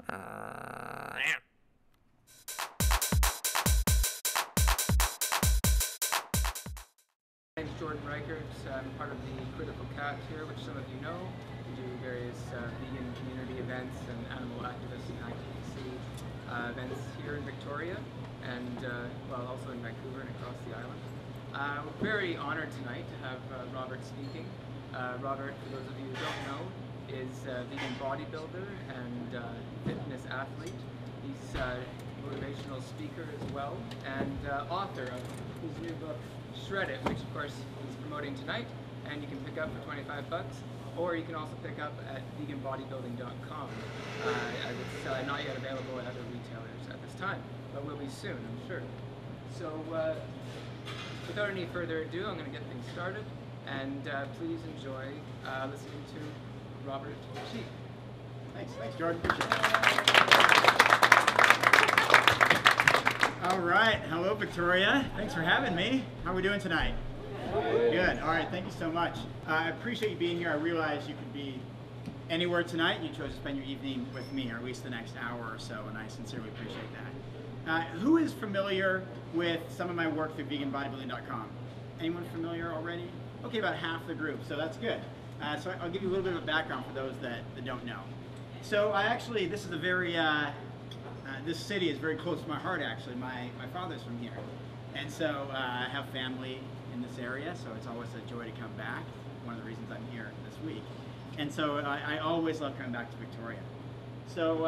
My name is Jordan Reichert. I'm part of the Critical Cat here, which some of you know. We do various vegan community events and animal activists and advocacy events here in Victoria and well, also in Vancouver and across the island. We're very honored tonight to have Robert speaking. Robert, for those of you who don't know, is a vegan bodybuilder and fitness athlete. He's a motivational speaker as well and author of his new book, Shred It, which of course he's promoting tonight, and you can pick up for 25 bucks, or you can also pick up at veganbodybuilding.com. It's not yet available at other retailers at this time, but will be soon, I'm sure. So without any further ado, I'm going to get things started, and please enjoy listening to Robert Cheeke. Thanks Jordan. All right, hello Victoria. Thanks for having me. How are we doing tonight? Good. All right, thank you so much. I appreciate you being here. I realize you could be anywhere tonight. You chose to spend your evening with me, or at least the next hour or so, and I sincerely appreciate that. Who is familiar with some of my work through veganbodybuilding.com? Anyone familiar already? Okay, about half the group, so that's good. So I'll give you a little bit of a background for those that don't know. So this is a very, this city is very close to my heart actually. My father's from here. And so I have family in this area, so it's always a joy to come back. One of the reasons I'm here this week. And so I always love coming back to Victoria. So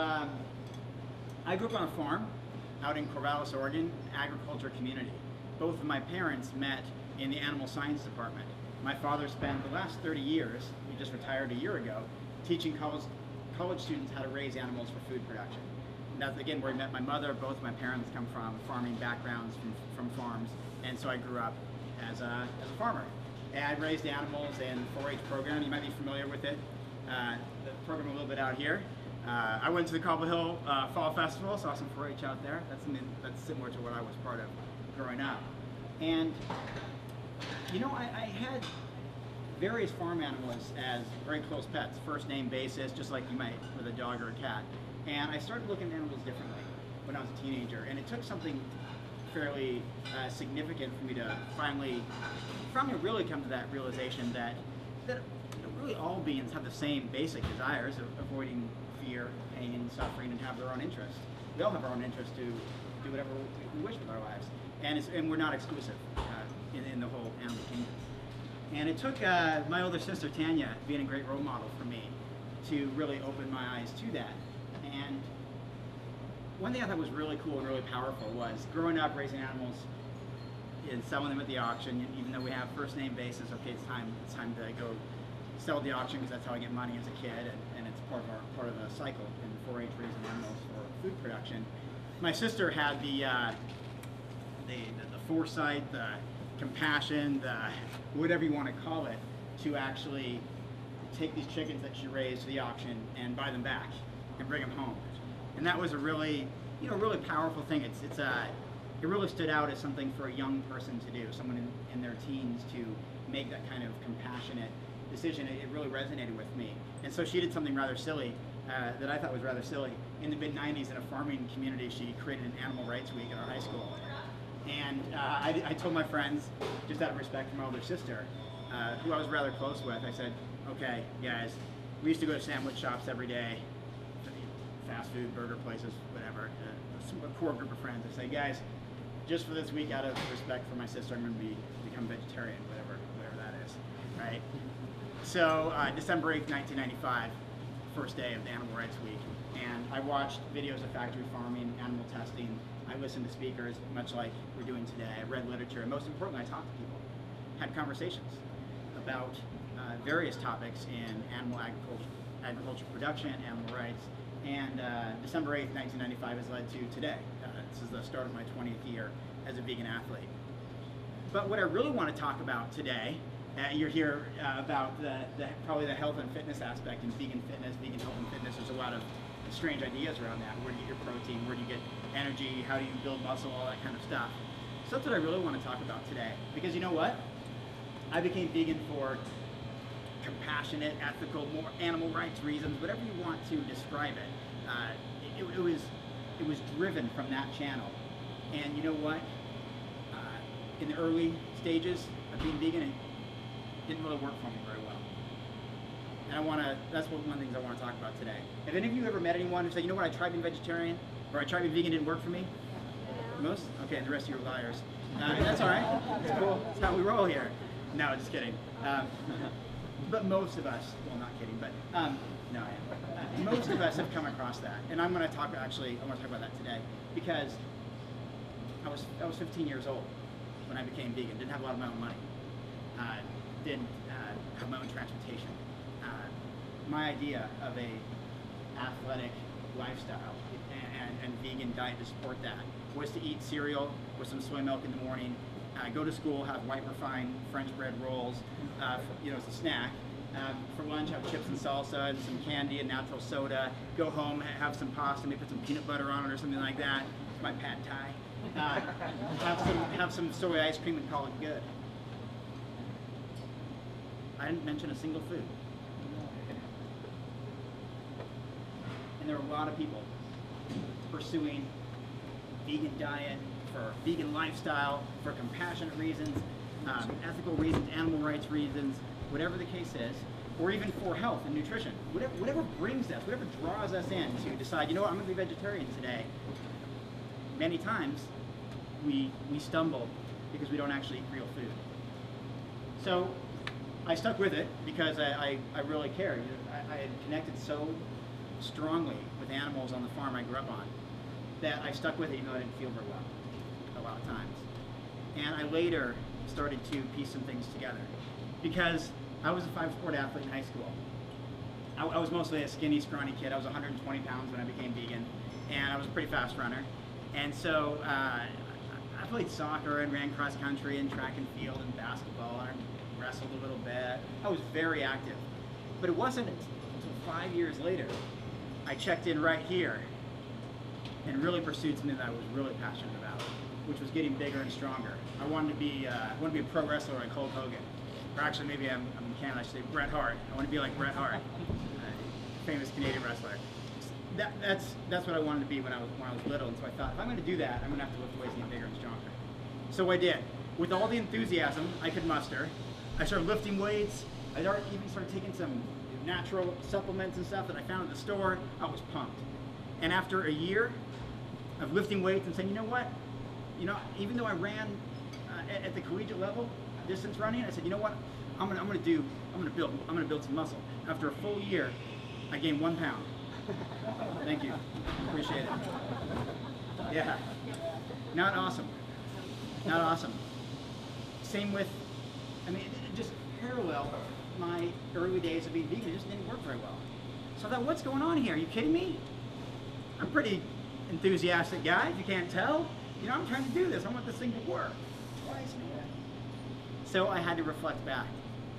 I grew up on a farm out in Corvallis, Oregon, agriculture community. Both of my parents met in the animal science department. My father spent the last 30 years, he just retired a year ago, teaching college students how to raise animals for food production. And that's again where I met my mother. Both of my parents come from farming backgrounds, from farms, and so I grew up as a farmer. And I raised animals in the 4-H program. You might be familiar with it. The program a little bit out here. I went to the Cobble Hill Fall Festival, saw some 4-H out there. That's similar to what I was part of growing up. And you know, I had various farm animals as very close pets, first name basis, just like you might with a dog or a cat. And I started looking at animals differently when I was a teenager, and it took something fairly significant for me to finally really come to that realization that you know, really all beings have the same basic desires of avoiding fear, pain, suffering, and have their own interests. We all have our own interests to do whatever we wish with our lives, and we're not exclusive in the whole animal kingdom. And it took my older sister Tanya being a great role model for me to really open my eyes to that. And one thing I thought was really cool and really powerful was growing up raising animals and selling them at the auction. Even though we have first name basis, okay, it's time to go sell at the auction because that's how I get money as a kid, and it's part of the cycle in 4-H raising animals for food production. My sister had the foresight, the compassion, the whatever you want to call it, to actually take these chickens that she raised to the auction and buy them back and bring them home. And that was a really, really powerful thing. It really stood out as something for a young person to do, someone in their teens to make that kind of compassionate decision. It really resonated with me. And so she did something rather silly that I thought was rather silly. In the mid-90s, in a farming community, she created an animal rights week at our high school. And I told my friends, just out of respect for my older sister, who I was rather close with, I said, okay, guys, we used to go to sandwich shops every day, fast food, burger places, whatever, a core group of friends. I say, guys, just for this week, out of respect for my sister, I'm going to become vegetarian, whatever that is, right? So December 8th, 1995, first day of the Animal Rights Week, and I watched videos of factory farming, animal testing. I listened to speakers, much like we're doing today. I read literature, and most importantly, I talked to people, had conversations about various topics in animal agriculture production, animal rights, and December 8th, 1995 has led to today. This is the start of my 20th year as a vegan athlete. But what I really want to talk about today, you're here about probably the health and fitness aspect in vegan fitness, vegan health and fitness. There's a lot of strange ideas around that. Where do you get your protein? Where do you get energy? How do you build muscle? All that kind of stuff. So that's what I really want to talk about today. Because you know what? I became vegan for compassionate, ethical, more animal rights reasons, whatever you want to describe it. It was driven from that channel. And you know what? In the early stages of being vegan, it didn't really work for me very well. And that's one of the things I want to talk about today. Have any of you ever met anyone who said, you know what, I tried being vegetarian, or I tried being vegan, didn't work for me? Most? Okay, and the rest of you are liars. That's all right. It's cool. That's how we roll here. No, just kidding. But most of us, well, not kidding, but no, I am. Most of us have come across that, and I want to talk about that today because I was 15 years old when I became vegan. Didn't have a lot of my own money. Didn't have my own transportation. My idea of a athletic lifestyle and vegan diet to support that was to eat cereal with some soy milk in the morning, go to school, have white refined French bread rolls, as a snack. For lunch, have chips and salsa and some candy and natural soda. Go home, have some pasta, maybe put some peanut butter on it or something like that. It's my pad thai. Have some soy ice cream and call it good. I didn't mention a single food. And there are a lot of people pursuing vegan diet, for vegan lifestyle, for compassionate reasons, ethical reasons, animal rights reasons, whatever the case is, or even for health and nutrition. Whatever brings us, whatever draws us in to decide, you know what, I'm going to be vegetarian today. Many times we stumble because we don't actually eat real food. So I stuck with it because I really cared. I had connected so strongly with animals on the farm I grew up on that I stuck with it even though I didn't feel very well a lot of times. And I later started to piece some things together because I was a 5-sport athlete in high school. I was mostly a skinny, scrawny kid. I was 120 pounds when I became vegan, and I was a pretty fast runner. And so I played soccer and ran cross country and track and field and basketball, and I wrestled a little bit. I was very active. But it wasn't until 5 years later I checked in right here and really pursued something that I was really passionate about, which was getting bigger and stronger. I wanted to be a pro wrestler like Hulk Hogan. Or actually, maybe I'm in Canada, I should say Bret Hart. I want to be like Bret Hart, famous Canadian wrestler. That's what I wanted to be when I was little. And so I thought, if I'm going to do that, I'm going to have to lift weights and get bigger and stronger. So I did. With all the enthusiasm I could muster, I started lifting weights. I even started taking some natural supplements and stuff that I found at the store. I was pumped. And after a year of lifting weights and saying, you know what? Even though I ran at the collegiate level, distance running, I said, you know what? I'm gonna build some muscle. After a full year, I gained 1 pound. Thank you. Appreciate it. Yeah. Not awesome. Not awesome. Same with, it just parallel my early days of being vegan. It just didn't work very well. So I thought, what's going on here? Are you kidding me? I'm a pretty enthusiastic guy, if you can't tell. I'm trying to do this. I want this thing to work. Why isn't it? So I had to reflect back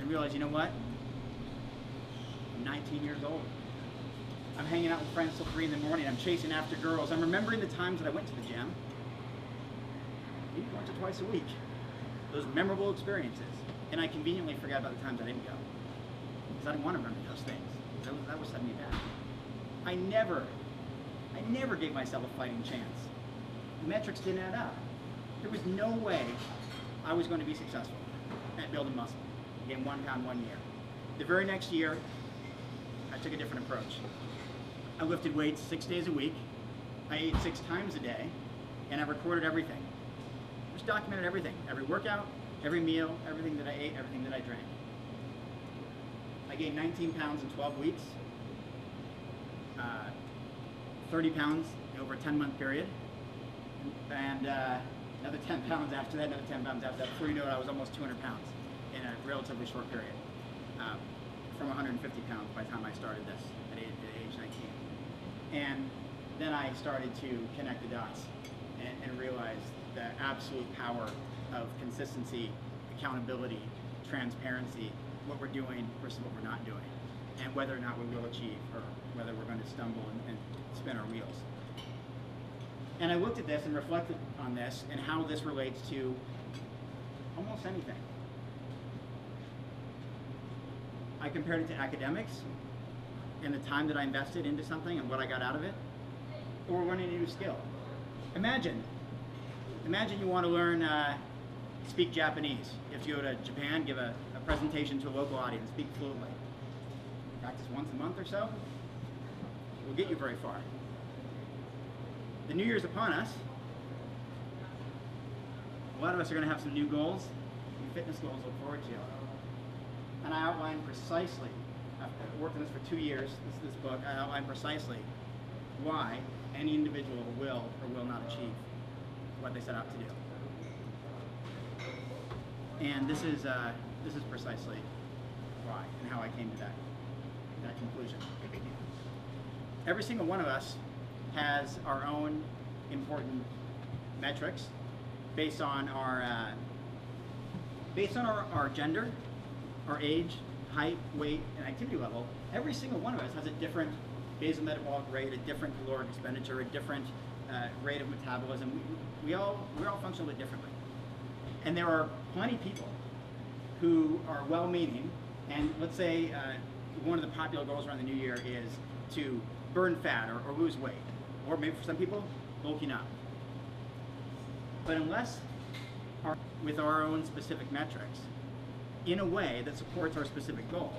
and realize, you know what? I'm 19 years old. I'm hanging out with friends till 3 in the morning. I'm chasing after girls. I'm remembering the times that I went to the gym. Maybe once or twice a week. Those memorable experiences. And I conveniently forgot about the times I didn't go. Because I didn't want to remember those things. That was setting me back. I never gave myself a fighting chance. The metrics didn't add up. There was no way I was going to be successful at building muscle. I gained 1 pound 1 year. The very next year, I took a different approach. I lifted weights 6 days a week. I ate 6 times a day, and I recorded everything. Just documented everything. Every workout, every meal, everything that I ate, everything that I drank. I gained 19 pounds in 12 weeks. 30 pounds over a 10-month period. And another 10 pounds after that, another 10 pounds after that. Before you know it, I was almost 200 pounds in a relatively short period. From 150 pounds by the time I started this at age 19. And then I started to connect the dots and realize the absolute power of consistency, accountability, transparency, what we're doing versus what we're not doing, and whether or not we will achieve, or whether we're going to stumble and spin our wheels. And I looked at this and reflected on this and how this relates to almost anything. I compared it to academics and the time that I invested into something and what I got out of it, or learning a new skill. Imagine you want to learn, speak Japanese. You have to go to Japan, give a presentation to a local audience, speak fluently. Practice once a month or so will get you very far. The New Year's upon us. A lot of us are going to have some new goals, new fitness goals to look forward to. And I outline precisely, I've worked on this for 2 years, this book, I outline precisely why any individual will or will not achieve what they set out to do. And this is precisely why and how I came to that conclusion. Every single one of us has our own important metrics based on our gender, our age, height, weight, and activity level. Every single one of us has a different basal metabolic rate, a different caloric expenditure, a different rate of metabolism. We all function a bit differently. And there are plenty of people who are well-meaning, and let's say one of the popular goals around the new year is to burn fat or lose weight, or maybe for some people, bulking up. But unless with our own specific metrics, in a way that supports our specific goal,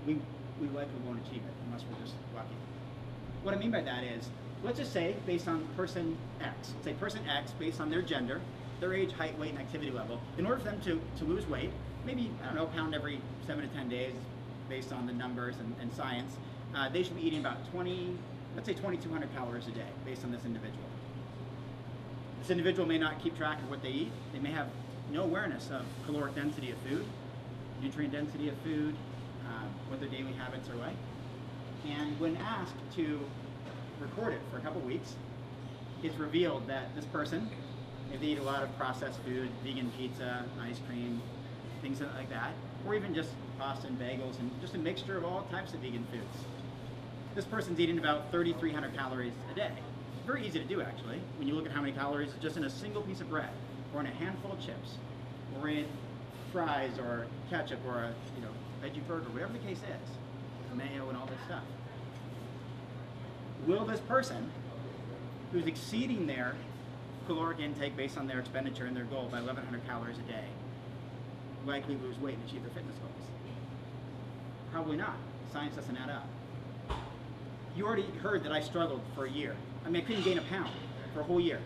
we likely won't achieve it unless we're just lucky. What I mean by that is, let's just say based on person X, let's say person X, based on their gender, their age, height, weight, and activity level, in order for them to lose weight, maybe, I don't know, a pound every 7 to 10 days, based on the numbers and science, they should be eating about let's say 2,200 calories a day, based on this individual. This individual may not keep track of what they eat. They may have no awareness of caloric density of food, nutrient density of food, what their daily habits are like. And when asked to record it for a couple weeks, it's revealed that this person, if they eat a lot of processed food, vegan pizza, ice cream, things like that, or even just pasta and bagels and just a mixture of all types of vegan foods. This person's eating about 3,300 calories a day. Very easy to do, actually, when you look at how many calories is just in a single piece of bread, or in a handful of chips, or in fries, or ketchup, or a veggie burger, whatever the case is, mayo and all this stuff. Will this person, who's exceeding their caloric intake based on their expenditure and their goal by 1,100 calories a day, likely lose weight and achieve their fitness goals? Probably not. Science doesn't add up. You already heard that I struggled for a year. I mean, I couldn't gain a pound for a whole year.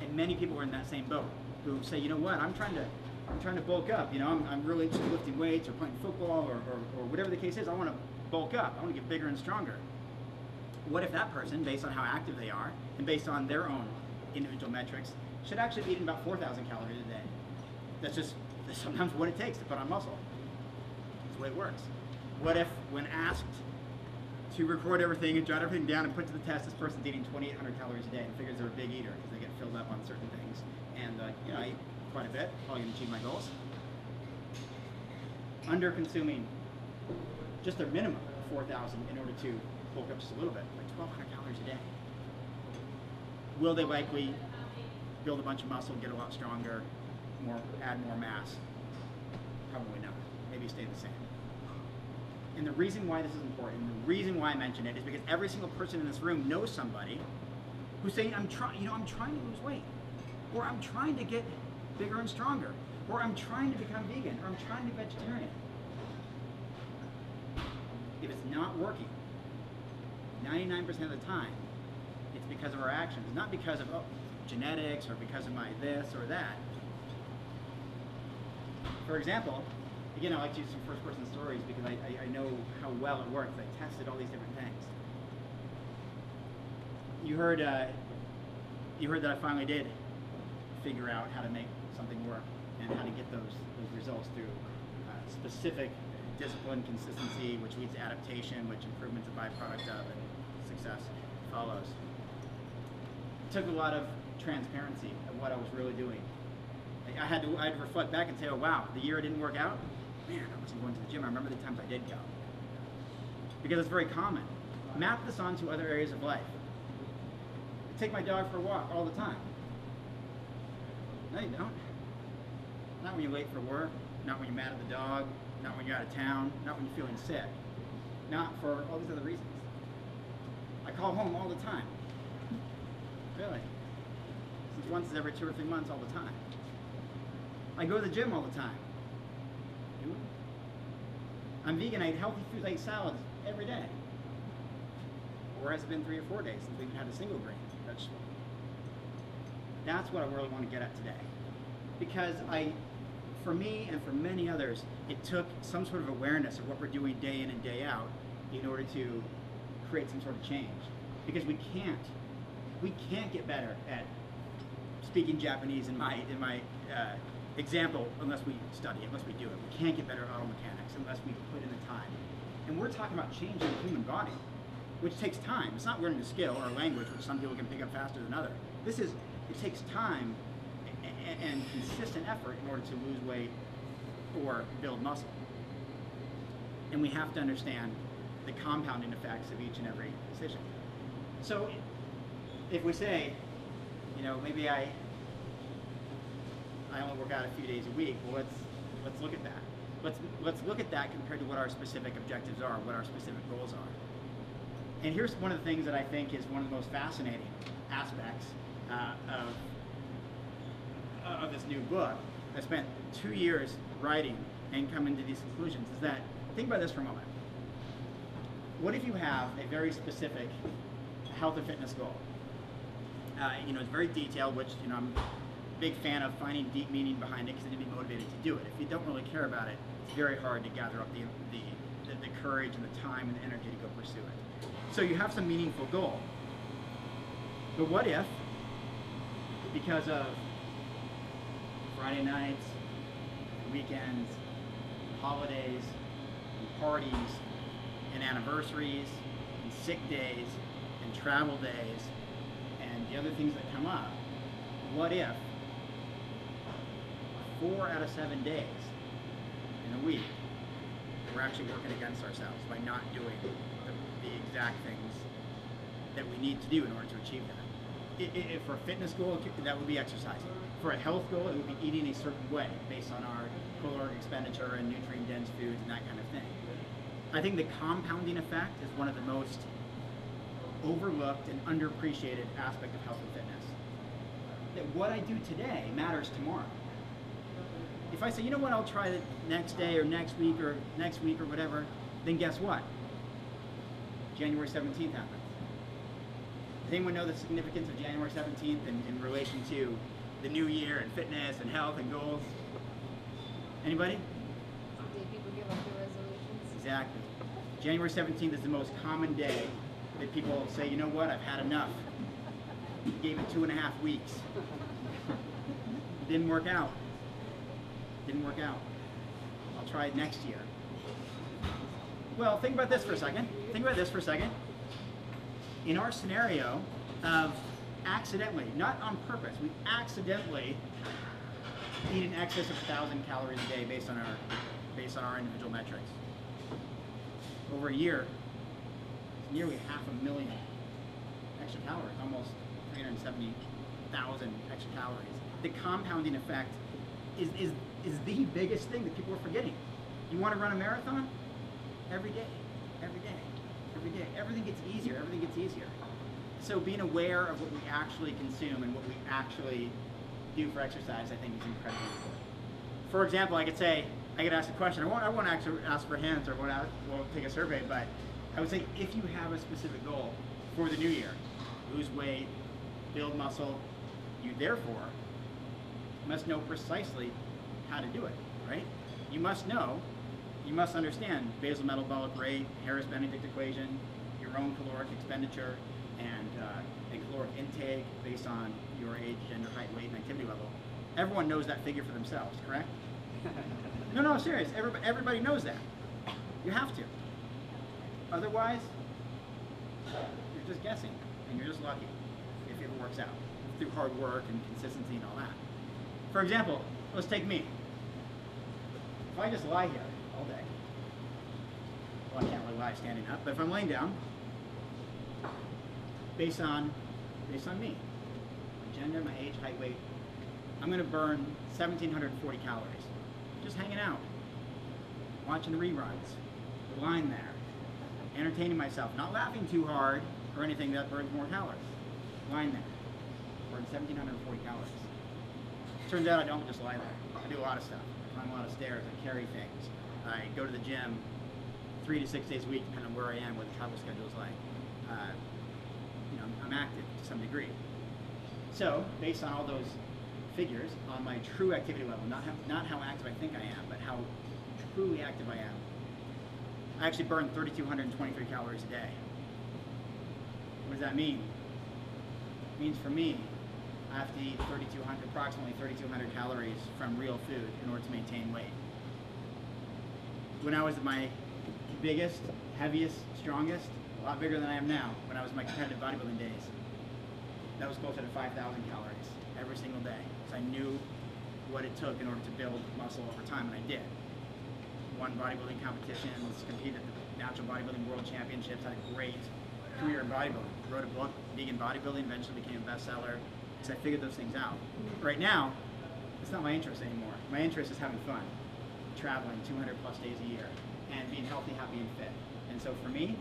And many people were in that same boat who say, you know what, I'm trying to bulk up. I'm really interested in lifting weights or playing football or whatever the case is. I want to bulk up. I want to get bigger and stronger. What if that person, based on how active they are and based on their own individual metrics, should actually be eating about 4,000 calories a day? That's sometimes what it takes to put on muscle. That's the way it works. What if, when asked to record everything and jot everything down and put to the test, this person's eating 2,800 calories a day and figures they're a big eater because they get filled up on certain things, and I eat quite a bit, probably going to achieve my goals. Under consuming just their minimum of 4,000 in order to bulk up just a little bit, like 1,200 calories a day. Will they likely build a bunch of muscle, get a lot stronger, add more mass? Probably not. Maybe stay the same. And the reason why this is important, the reason why I mention it, is because every single person in this room knows somebody who's saying, I'm trying to lose weight, or I'm trying to get bigger and stronger, or I'm trying to become vegan, or I'm trying to be vegetarian. If it's not working, 99% of the time, it's because of our actions, not because of genetics or because of my this or that. For example, again, I like to use some first-person stories because I know how well it works. I tested all these different things. You heard that I finally did figure out how to make something work and how to get those results through specific discipline, consistency, which leads to adaptation, which improvement's a byproduct of, and success follows. It took a lot of transparency of what I was really doing. I had to reflect back and say, oh wow, the year it didn't work out, man, I wasn't going to the gym. I remember the times I did go. Because it's very common. Map this onto other areas of life. I take my dog for a walk all the time. No, you don't. Not when you're late for work, not when you're mad at the dog, not when you're out of town, not when you're feeling sick, not for all these other reasons. I call home all the time. Really. Since once every 2 or 3 months all the time. I go to the gym all the time. Do I? I'm vegan, I eat healthy foods, I eat salads every day. Or has it been 3 or 4 days since we've had a single grain vegetable? That's what I really want to get at today. Because for me and for many others, it took some sort of awareness of what we're doing day in and day out in order to create some sort of change. Because we can't get better at speaking Japanese in my example unless we study it, unless we do it. We can't get better at auto mechanics unless we put in the time. And we're talking about changing the human body, which takes time. It's not learning a skill or a language, which some people can pick up faster than others. It takes time and consistent effort in order to lose weight or build muscle. And we have to understand the compounding effects of each and every decision. So if we say, you know, maybe I only work out a few days a week, well, let's look at that. Let's look at that compared to what our specific objectives are, what our specific goals are. And here's one of the things that I think is one of the most fascinating aspects of this new book. I spent 2 years writing and coming to these conclusions, is that, think about this for a moment. What if you have a very specific health or fitness goal? You know, it's very detailed, which, you know, I'm a big fan of finding deep meaning behind it because then you'll be motivated to do it. If you don't really care about it, it's very hard to gather up the courage and the time and the energy to go pursue it. So you have some meaningful goal. But what if, because of Friday nights, weekends, holidays, and parties, and anniversaries, and sick days, and travel days, and the other things that come up, what if 4 out of 7 days in a week we're actually working against ourselves by not doing the exact things that we need to do in order to achieve that? If for a fitness goal, that would be exercising. For a health goal, it would be eating a certain way based on our caloric expenditure and nutrient-dense foods and that kind of thing. I think the compounding effect is one of the most overlooked and underappreciated aspect of health and fitness. That what I do today matters tomorrow. If I say, you know what, I'll try it next day or next week or whatever, then guess what? January 17th happens. Does anyone know the significance of January 17th in relation to the new year and fitness and health and goals? Anybody? The day people give up their resolutions. Exactly. January 17th is the most common day that people say, you know what, I've had enough. Gave it 2.5 weeks. Didn't work out. Didn't work out. I'll try it next year. Well, think about this for a second. In our scenario of accidentally, not on purpose, we accidentally eat in excess of 1,000 calories a day based on our individual metrics. Over a year, it's nearly 500,000 extra calories, almost 370,000 extra calories. The compounding effect is the biggest thing that people are forgetting. You want to run a marathon? Every day. Everything gets easier. So being aware of what we actually consume and what we actually do for exercise, I think, is incredibly important. For example, I could ask a question. I won't actually ask for hands or we'll take a survey, but I would say if you have a specific goal for the new year, lose weight, build muscle, you therefore must know precisely how to do it, right? You must understand basal metabolic rate, Harris-Benedict equation, your own caloric expenditure, and caloric intake based on your age, gender, height, weight, and activity level. Everyone knows that figure for themselves, correct? No, serious. Everybody knows that. You have to. Otherwise, you're just guessing, and you're just lucky if it works out through hard work and consistency and all that. For example, let's take me. If I just lie here all day, well, I can't really lie standing up, but if I'm laying down, based on me, my gender, my age, height, weight, I'm going to burn 1,740 calories. Just hanging out, watching reruns, lying there, entertaining myself, not laughing too hard or anything that burns more calories. Lying there, burn 1,740 calories. Turns out I don't just lie there. I do a lot of stuff. I climb a lot of stairs, I carry things. I go to the gym 3 to 6 days a week, depending on where I am, what the travel schedule is like. I'm active to some degree. So, based on all those figures, on my true activity level, not how active I think I am, but how truly active I am, I actually burn 3,223 calories a day. What does that mean? It means for me, I have to eat approximately 3,200 calories from real food in order to maintain weight. When I was at my biggest, heaviest, strongest, a lot bigger than I am now, when I was in my competitive bodybuilding days, that was closer to 5,000 calories every single day. So I knew what it took in order to build muscle over time, and I did. Won bodybuilding competitions, competed at the Natural Bodybuilding World Championships, had a great career in bodybuilding. Wrote a book, Vegan Bodybuilding, eventually became a bestseller, because I figured those things out. Right now, it's not my interest anymore. My interest is having fun, traveling 200 plus days a year, and being healthy, happy, and fit. And so for me,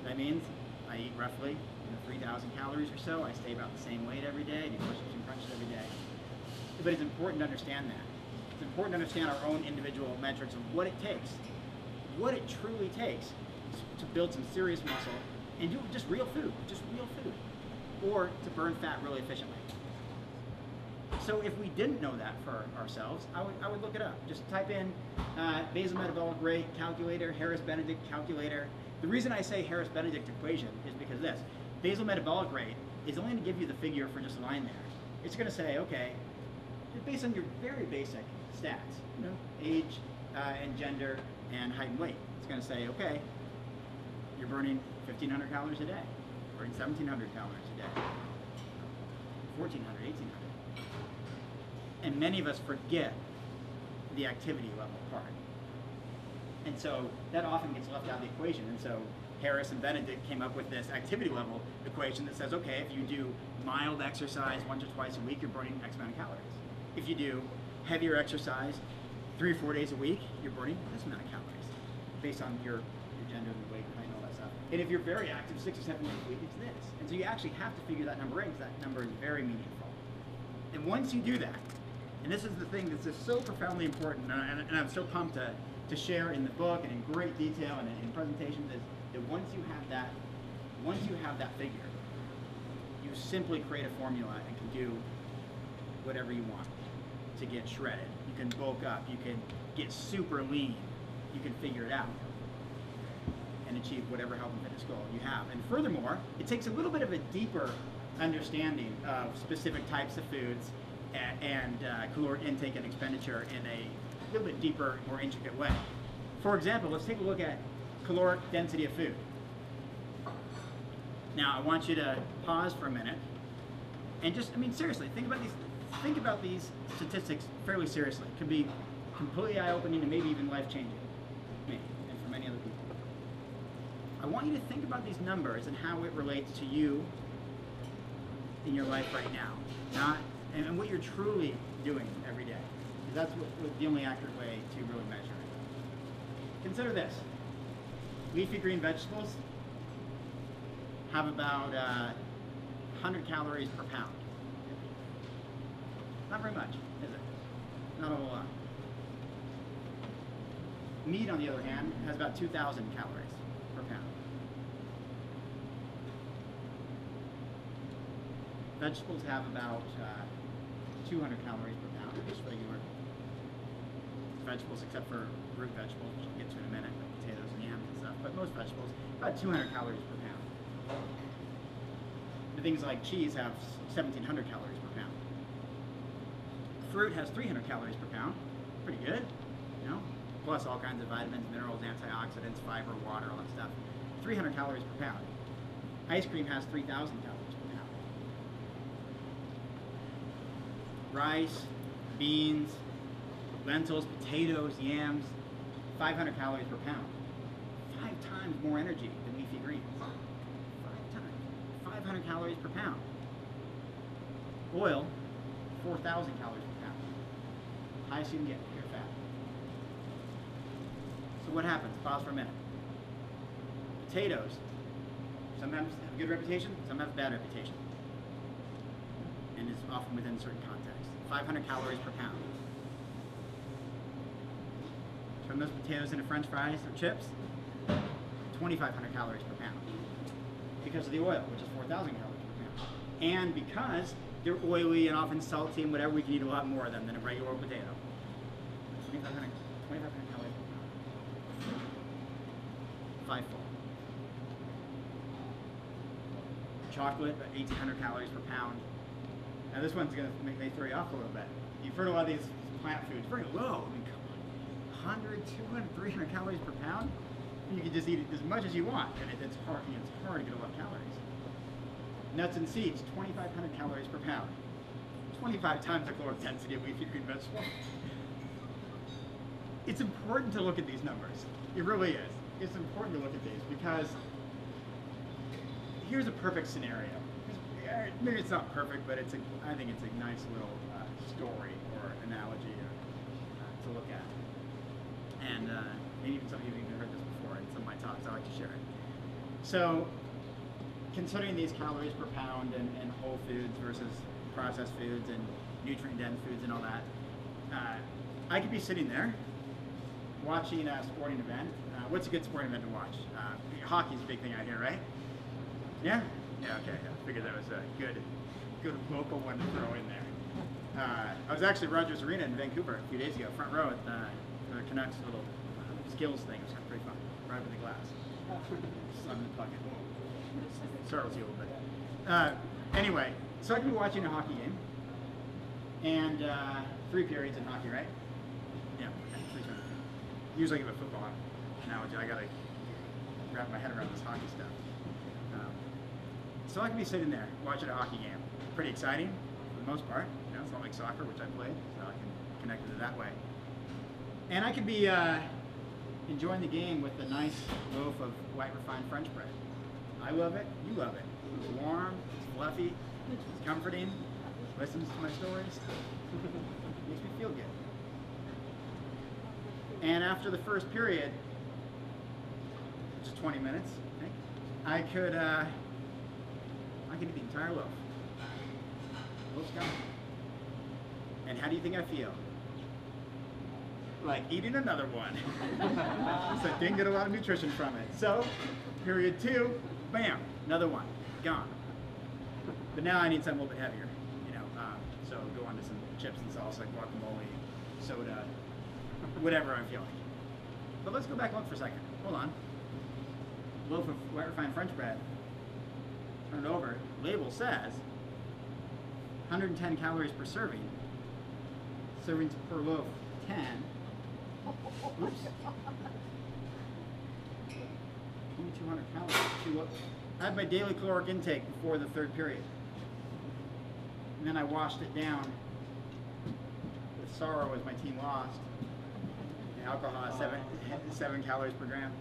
that means I eat roughly 3,000 calories or so. I stay about the same weight every day. I do push-ups and crunches every day. But it's important to understand that. It's important to understand our own individual metrics of what it takes, what it truly takes to build some serious muscle and do just real food, or to burn fat really efficiently. So if we didn't know that for ourselves, I would look it up. Just type in basal metabolic rate calculator, Harris-Benedict calculator. The reason I say Harris-Benedict equation is because of this. Basal metabolic rate is only going to give you the figure for just a line there. It's going to say, okay, based on your very basic stats, age and gender and height and weight. It's going to say, okay, you're burning 1,500 calories a day, burning 1,700 calories a day, 1,400, 1,800. And many of us forget the activity level part. And so that often gets left out of the equation. And so Harris and Benedict came up with this activity level equation that says, okay, if you do mild exercise once or twice a week, you're burning X amount of calories. If you do heavier exercise 3 or 4 days a week, you're burning this amount of calories based on your gender and weight and height and all that stuff. And if you're very active 6 or 7 days a week, it's this. And so you actually have to figure that number in, because that number is very meaningful. And once you do that, and this is the thing that's just so profoundly important, and I'm so pumped to share in the book and in great detail and in presentations, is that once you have that figure, you simply create a formula and can do whatever you want to get shredded. You can bulk up, you can get super lean, you can figure it out and achieve whatever health and fitness goal you have. And furthermore, it takes a little bit of a deeper understanding of specific types of foods and caloric intake and expenditure in a little bit deeper, more intricate way. For example, let's take a look at caloric density of food. Now, I want you to pause for a minute and just, seriously, think about these statistics fairly seriously. It can be completely eye-opening and maybe even life-changing for me and for many other people. I want you to think about these numbers and how it relates to you in your life right now, and what you're truly doing every day. Because that's the only accurate way to really measure it. Consider this. Leafy green vegetables have about 100 calories per pound. Not very much, is it? Not a whole lot. Meat, on the other hand, has about 2,000 calories per pound. Vegetables have about 200 calories per pound, just regular vegetables, except for root vegetables, which I'll get to in a minute, like potatoes and yams and stuff. But most vegetables, about 200 calories per pound. The things like cheese have 1,700 calories per pound. Fruit has 300 calories per pound. Pretty good, plus all kinds of vitamins, minerals, antioxidants, fiber, water, all that stuff. 300 calories per pound. Ice cream has 3,000 calories per pound. Rice, beans, lentils, potatoes, yams, 500 calories per pound. 5 times more energy than leafy greens. 5 times. 500 calories per pound. Oil, 4,000 calories per highest you can get, pure fat. So what happens? Pause for a minute. Potatoes, sometimes have a good reputation, sometimes a bad reputation. And it's often within certain contexts. 500 calories per pound. Turn those potatoes into French fries or chips, 2,500 calories per pound. Because of the oil, which is 4,000 calories per pound. And because they're oily and often salty and whatever, we can eat a lot more of them than a regular potato. 2,500 calories per pound. Fivefold. Chocolate, 1,800 calories per pound. Now this one's gonna may throw you off a little bit. You've heard a lot of these plant foods, very low. I mean, come on, 100, 200, 300 calories per pound. You can just eat as much as you want, and it's hard to get a lot of calories. Nuts and seeds, 2,500 calories per pound. 25 times the caloric density of leafy green vegetables. It's important to look at these numbers. It really is. It's important to look at these because here's a perfect scenario. Maybe it's not perfect, but I think it's a nice little story or analogy to look at. And maybe even some of you have even heard this before in some of my talks. I like to share it. So, considering these calories per pound and whole foods versus processed foods and nutrient-dense foods and all that, I could be sitting there watching a sporting event. What's a good sporting event to watch? Hockey's a big thing out here, right? Yeah? Yeah, okay. I figured that was a good local one to throw in there. I was actually at Rogers Arena in Vancouver a few days ago, front row at the Canucks little skills thing. It was kind of pretty fun. Right with the glass. Slamming the puck in. Startles you a little bit. Anyway, so I could be watching a hockey game. And 3 periods in hockey, right? Yeah, 3 periods. Usually I give a football analogy. I gotta wrap my head around this hockey stuff. So I could be sitting there watching a hockey game. Pretty exciting for the most part. You know, it's not like soccer, which I played, so I can connect with it that way. And I could be enjoying the game with a nice loaf of white refined French bread. I love it. You love it. It's warm. It's fluffy. It's comforting. Listens to my stories. Makes me feel good. And after the first period, which is 20 minutes, I think, I could eat the entire loaf. Loaf's gone. And how do you think I feel? Like eating another one. So I didn't get a lot of nutrition from it. So, period 2, bam, another one, gone. But now I need something a little bit heavier, you know. So go on to some chips and salsa, guacamole, soda, whatever I'm feeling. But let's go back and look for a second. Hold on. Loaf of white refined French bread. Turn it over. Label says 110 calories per serving. Servings per loaf, 10. Oops. 2,200 calories. 2 loaves. I had my daily caloric intake before the 3rd period. And then I washed it down with sorrow as my team lost. And alcohol, 7 calories per gram.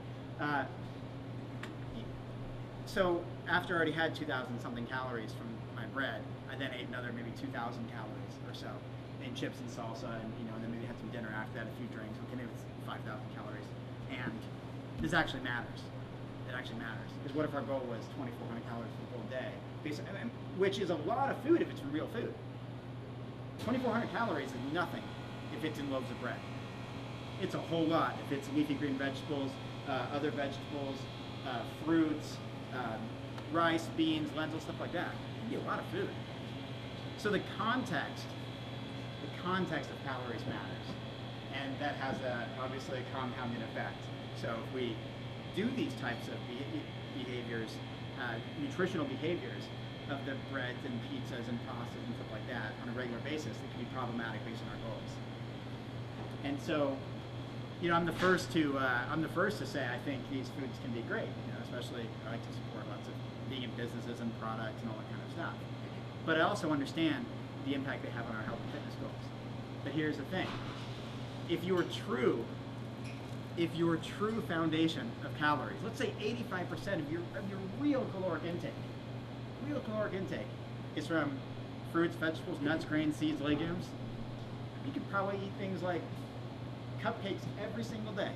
So after I already had 2,000 something calories from my bread, I then ate another maybe 2,000 calories or so in chips and salsa, and and then maybe had some dinner after that, a few drinks. Okay, maybe it's 5,000 calories. And this actually matters. It actually matters. Because what if our goal was 2,400 calories for the whole day? Which is a lot of food if it's from real food. 2,400 calories is nothing if it's in loaves of bread. It's a whole lot if it's leafy green vegetables, other vegetables, fruits, rice, beans, lentils, stuff like that. It can be a lot of food. So the context of calories matters. And that has obviously a compounding effect. So if we do these types of behaviors, nutritional behaviors of the breads and pizzas and pastas and stuff like that on a regular basis, it can be problematic based on our goals. And so, I'm the first to say I think these foods can be great. Especially I like to support lots of vegan businesses and products and all that kind of stuff. But I also understand the impact they have on our health and fitness goals. But here's the thing: if your true foundation of calories, let's say 85% of your real caloric intake is from fruits, vegetables, nuts, grains, seeds, legumes, you could probably eat things like cupcakes every single day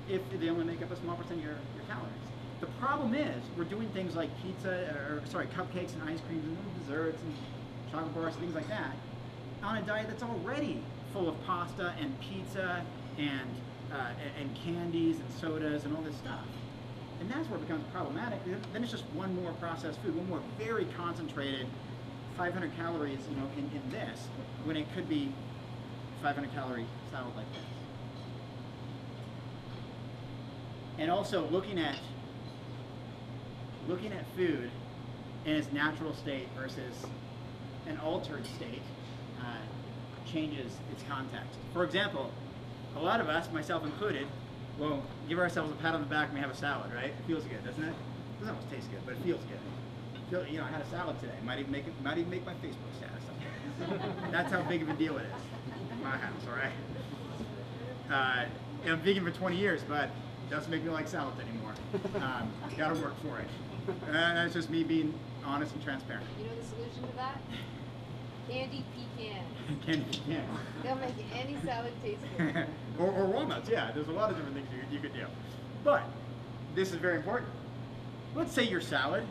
if they only make up a small percent of your calories. The problem is we're doing things like cupcakes and ice creams and little desserts and chocolate bars, things like that, on a diet that's already full of pasta and pizza and candies and sodas and all this stuff. And that's where it becomes problematic. Then it's just one more processed food, one more very concentrated 500 calories, in this, when it could be 500 calorie salad like this. And also looking at food in its natural state versus an altered state changes its context. For example, a lot of us, myself included, will give ourselves a pat on the back when we have a salad, right? It feels good, doesn't it? It doesn't always taste good, but it feels good. I had a salad today. Might even make my Facebook status. That's how big of a deal it is in my house, all right? I'm vegan for 20 years, but it doesn't make me like salads anymore. Gotta work for it. That's just me being honest and transparent. You know the solution to that? Candy pecan. Candy pecan. They'll make any salad taste good. or walnuts, yeah. There's a lot of different things you could do. But this is very important. Let's say your salad,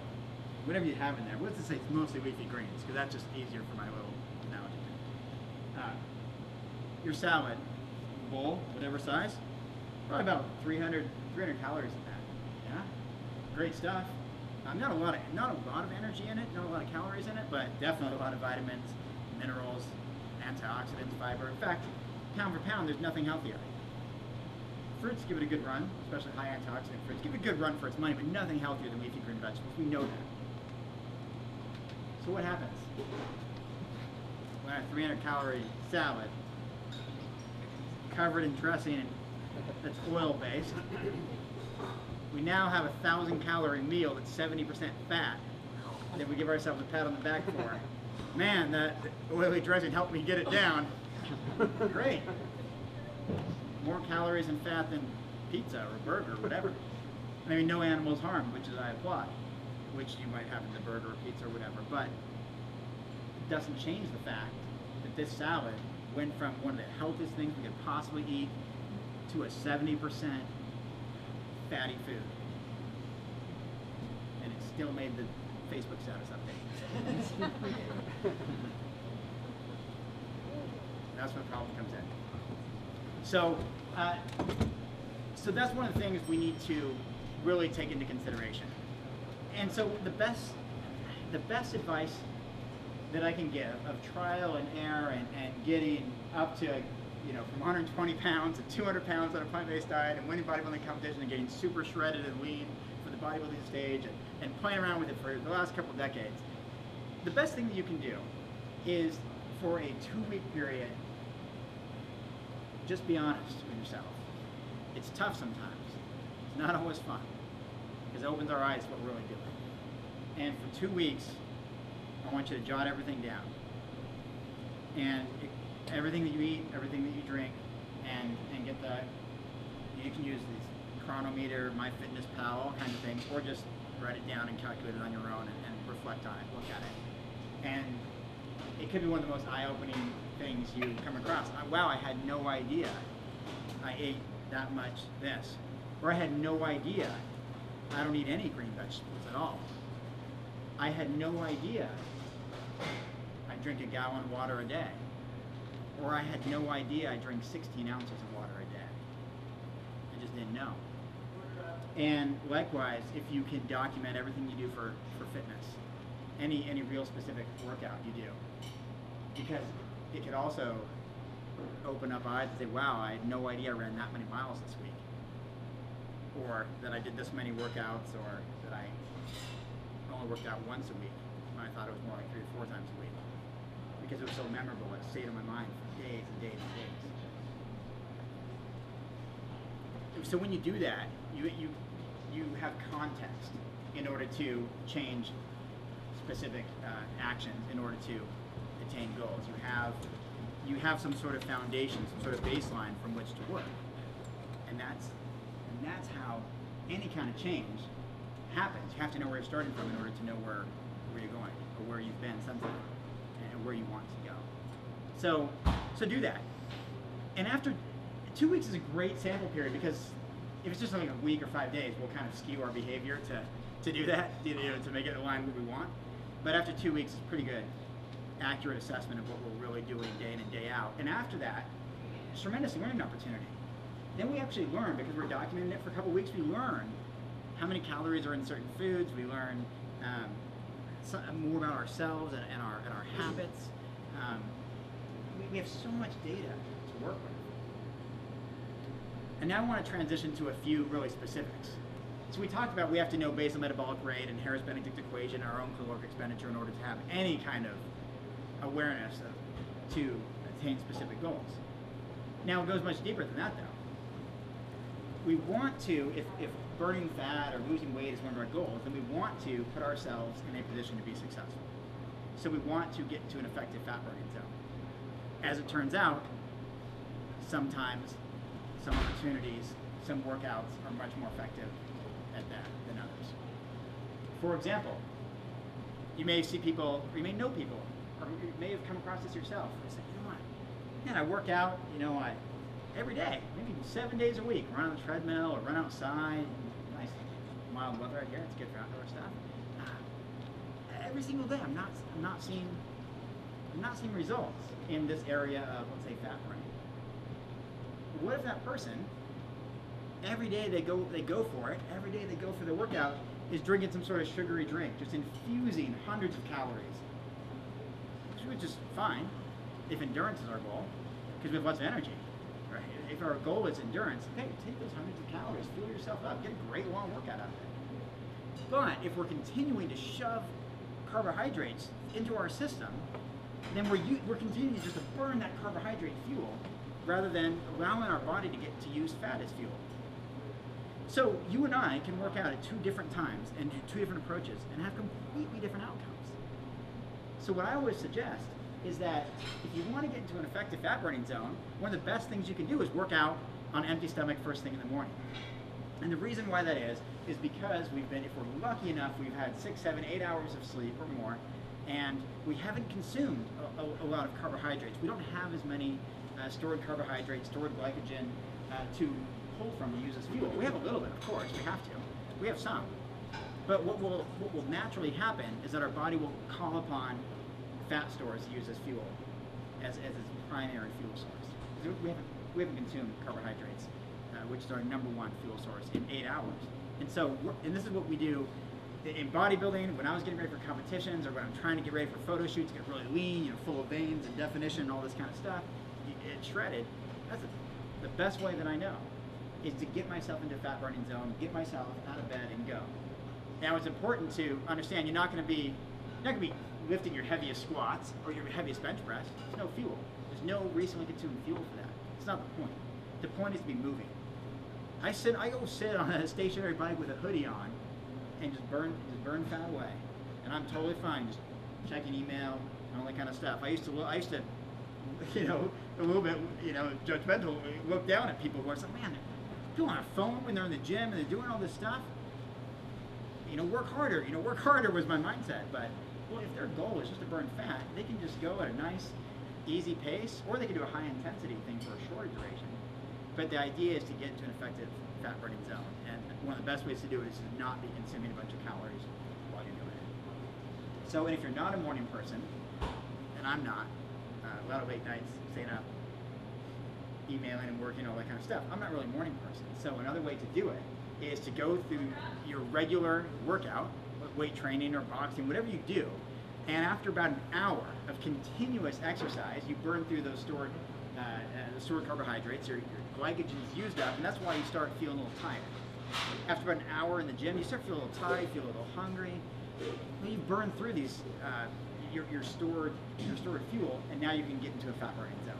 whatever you have in there, let's just say it's mostly leafy greens, because that's just easier for my little analogy. Your salad bowl, whatever size, probably about 300 calories in that. Yeah, great stuff. Not a lot of energy in it, not a lot of calories in it, but definitely a lot of vitamins, minerals, antioxidants, fiber. In fact, pound for pound, there's nothing healthier. Fruits give it a good run, especially high antioxidant fruits. Give it a good run for its money, but nothing healthier than leafy green vegetables. We know that. So what happens? When a 300 calorie salad covered in dressing that's oil based, we now have a 1,000 calorie meal that's 70% fat that we give ourselves a pat on the back for. Man, that oily dressing helped me get it down. Great. More calories and fat than pizza or burger or whatever. I mean, no animals harmed, which is I applaud, which you might have in the burger or pizza or whatever, but it doesn't change the fact that this salad went from one of the healthiest things we could possibly eat to a 70% fatty food. And it still made the Facebook status update. That's when the problem comes in. So that's one of the things we need to really take into consideration. And so the best advice that I can give of trial and error and getting up to, from 120 pounds to 200 pounds on a plant-based diet and winning bodybuilding competition and getting super shredded and lean for the bodybuilding stage and playing around with it for the last couple decades, the best thing that you can do is for a 2-week period, just be honest with yourself. It's tough sometimes. It's not always fun because it opens our eyes to what we're really doing. And for 2 weeks, I want you to jot everything down. And everything that you eat, everything that you drink, and get you can use these chronometer, MyFitnessPal, all kinds of things, or just write it down and calculate it on your own and reflect on it, look at it. And it could be one of the most eye-opening things you come across. Wow, I had no idea I ate that much this. Or I had no idea I don't eat any green vegetables at all. I had no idea I drink a gallon of water a day. Or I had no idea I drink 16 ounces of water a day. I just didn't know. And likewise, if you can document everything you do for fitness, any real specific workout you do, because it could also open up eyes and say, wow, I had no idea I ran that many miles this week. Or that I did this many workouts, or that I only worked out once a week when I thought it was more like 3 or 4 times a week. Because it was so memorable, it stayed in my mind for days and days and days. So when you do that, you have context in order to change specific actions in order to attain goals. You have some sort of foundation, some sort of baseline from which to work, and that's how any kind of change happens. You have to know where you're starting from in order to know where you're going, or where you've been since then, and where you want to go. So So do that. And after 2 weeks is a great sample period, because if it's just like a week or 5 days, we'll kind of skew our behavior to do that, to make it align with what we want. But after 2 weeks, it's pretty good, accurate assessment of what we're really doing day in and day out. And after that, it's a tremendous learning opportunity. Then we actually learn, because we're documenting it for a couple weeks, we learn how many calories are in certain foods. We learn more about ourselves and our habits. We have so much data to work with. And now I want to transition to a few really specifics. So we talked about we have to know basal metabolic rate and Harris-Benedict equation, our own caloric expenditure, in order to have any kind of awareness to attain specific goals. Now it goes much deeper than that, though. We want to, if burning fat or losing weight is one of our goals, then we want to put ourselves in a position to be successful. So we want to get to an effective fat burning zone. As it turns out, sometimes some opportunities, some workouts are much more effective at that than others. For example, you may see people, or you may know people, or you may have come across this yourself. And say, you know what, man, I work out, every day, maybe 7 days a week, run on the treadmill or run outside. Nice mild weather out here, it's good for outdoor stuff. Every single day, I'm not seeing results in this area of, let's say, fat burning. What if that person, every day they go for it, every day they go for their workout, is drinking some sort of sugary drink, just infusing hundreds of calories, which is fine if endurance is our goal, because we have lots of energy. Right? If our goal is endurance, hey, take those hundreds of calories, fuel yourself up, get a great long workout out of it. But if we're continuing to shove carbohydrates into our system, then we're continuing just to burn that carbohydrate fuel rather than allowing our body to use fat as fuel. So you and I can work out at 2 different times and do 2 different approaches and have completely different outcomes. So what I always suggest is that if you want to get into an effective fat burning zone, one of the best things you can do is work out on empty stomach first thing in the morning. And the reason why that is because if we're lucky enough, we've had 6, 7, 8 hours of sleep or more, and we haven't consumed a lot of carbohydrates. We don't have as many stored carbohydrates, stored glycogen to pull from to use as fuel. We have a little bit, of course, we have to. We have some. But what will naturally happen is that our body will call upon fat stores to use as fuel, as its primary fuel source. We haven't consumed carbohydrates, which is our #1 fuel source, in 8 hours. And this is what we do in bodybuilding. When I was getting ready for competitions, or when I'm trying to get ready for photo shoots, get really lean, full of veins and definition and all this kind of stuff, it's shredded. That's the best way that I know, is to get myself into a fat burning zone, get myself out of bed and go. Now it's important to understand you're not going to be lifting your heaviest squats or your heaviest bench press. There's no fuel. There's no recently consumed fuel for that. It's not the point. The point is to be moving. I go sit on a stationary bike with a hoodie on and just burn fat away, and I'm totally fine just checking email and all that kind of stuff. I used to a little bit judgmental, look down at people who are like, man, people on a phone when they're in the gym and they're doing all this stuff. Work harder. Work harder was my mindset. But if their goal is just to burn fat, they can just go at a nice, easy pace, or they can do a high intensity thing for a shorter duration. But the idea is to get into an effective fat burning zone. And one of the best ways to do it is to not be consuming a bunch of calories while you're doing it. So, and if you're not a morning person, and I'm not, a lot of late nights, staying up, emailing and working, all that kind of stuff, I'm not really a morning person. So another way to do it is to go through your regular workout, weight training or boxing, whatever you do, and after about an hour of continuous exercise, you burn through those stored carbohydrates, your glycogen is used up, and that's why you start feeling a little tired. After about an hour in the gym, you start feeling a little tired, feel a little hungry. When you burn through these, your stored fuel, and now you can get into a fat burning zone.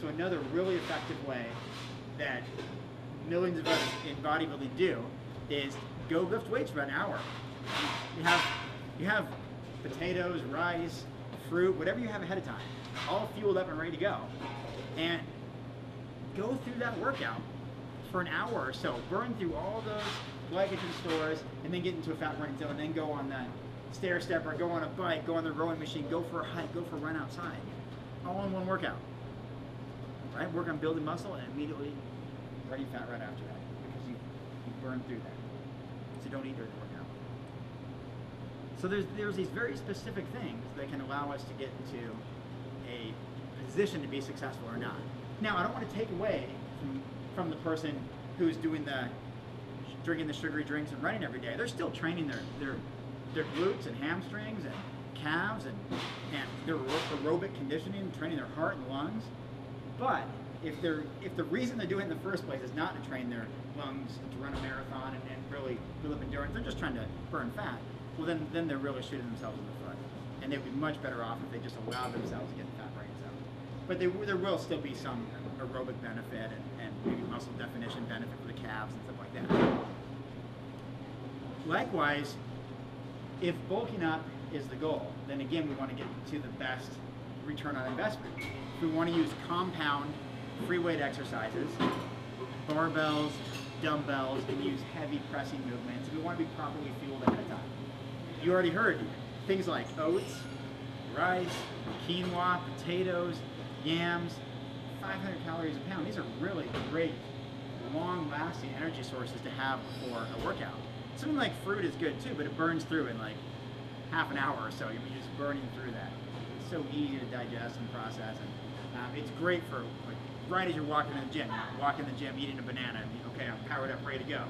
So another really effective way that millions of us in bodybuilding do is go lift weights for about an hour. You have potatoes, rice, fruit, whatever you have ahead of time, all fueled up and ready to go. And go through that workout for an hour or so, burn through all those glycogen stores, and then get into a fat burning zone, and then go on that stair stepper, go on a bike, go on the rowing machine, go for a hike, go for a run outside, all in one workout. right? Work on building muscle and immediately burning fat right after that because you burn through that. So don't eat during the workout. So there's these very specific things that can allow us to get into a position to be successful or not. Now, I don't want to take away from the person who's drinking the sugary drinks and running every day. They're still training their glutes and hamstrings and calves and their aerobic conditioning, training their heart and lungs. But if the reason they're doing it in the first place is not to train their lungs to run a marathon and really build up endurance, they're just trying to burn fat. Well, then they're really shooting themselves in the foot, and they'd be much better off if they just allowed themselves to get the fat brains out. But there will still be some aerobic benefit and maybe muscle definition benefit for the calves and stuff like that. Likewise, if bulking up is the goal, then again we want to get to the best return on investment. If we want to use compound free weight exercises, barbells, dumbbells, and use heavy pressing movements, we want to be properly fueled ahead of time. You already heard things like oats, rice, quinoa, potatoes, yams, 500 calories a pound. These are really great, long-lasting energy sources to have for a workout. Something like fruit is good too, but it burns through in like half an hour or so. You're just burning through that. It's so easy to digest and process, and it's great for like right as you're walking in the gym. You walk in the gym, eating a banana, and okay, I'm powered up, ready to go.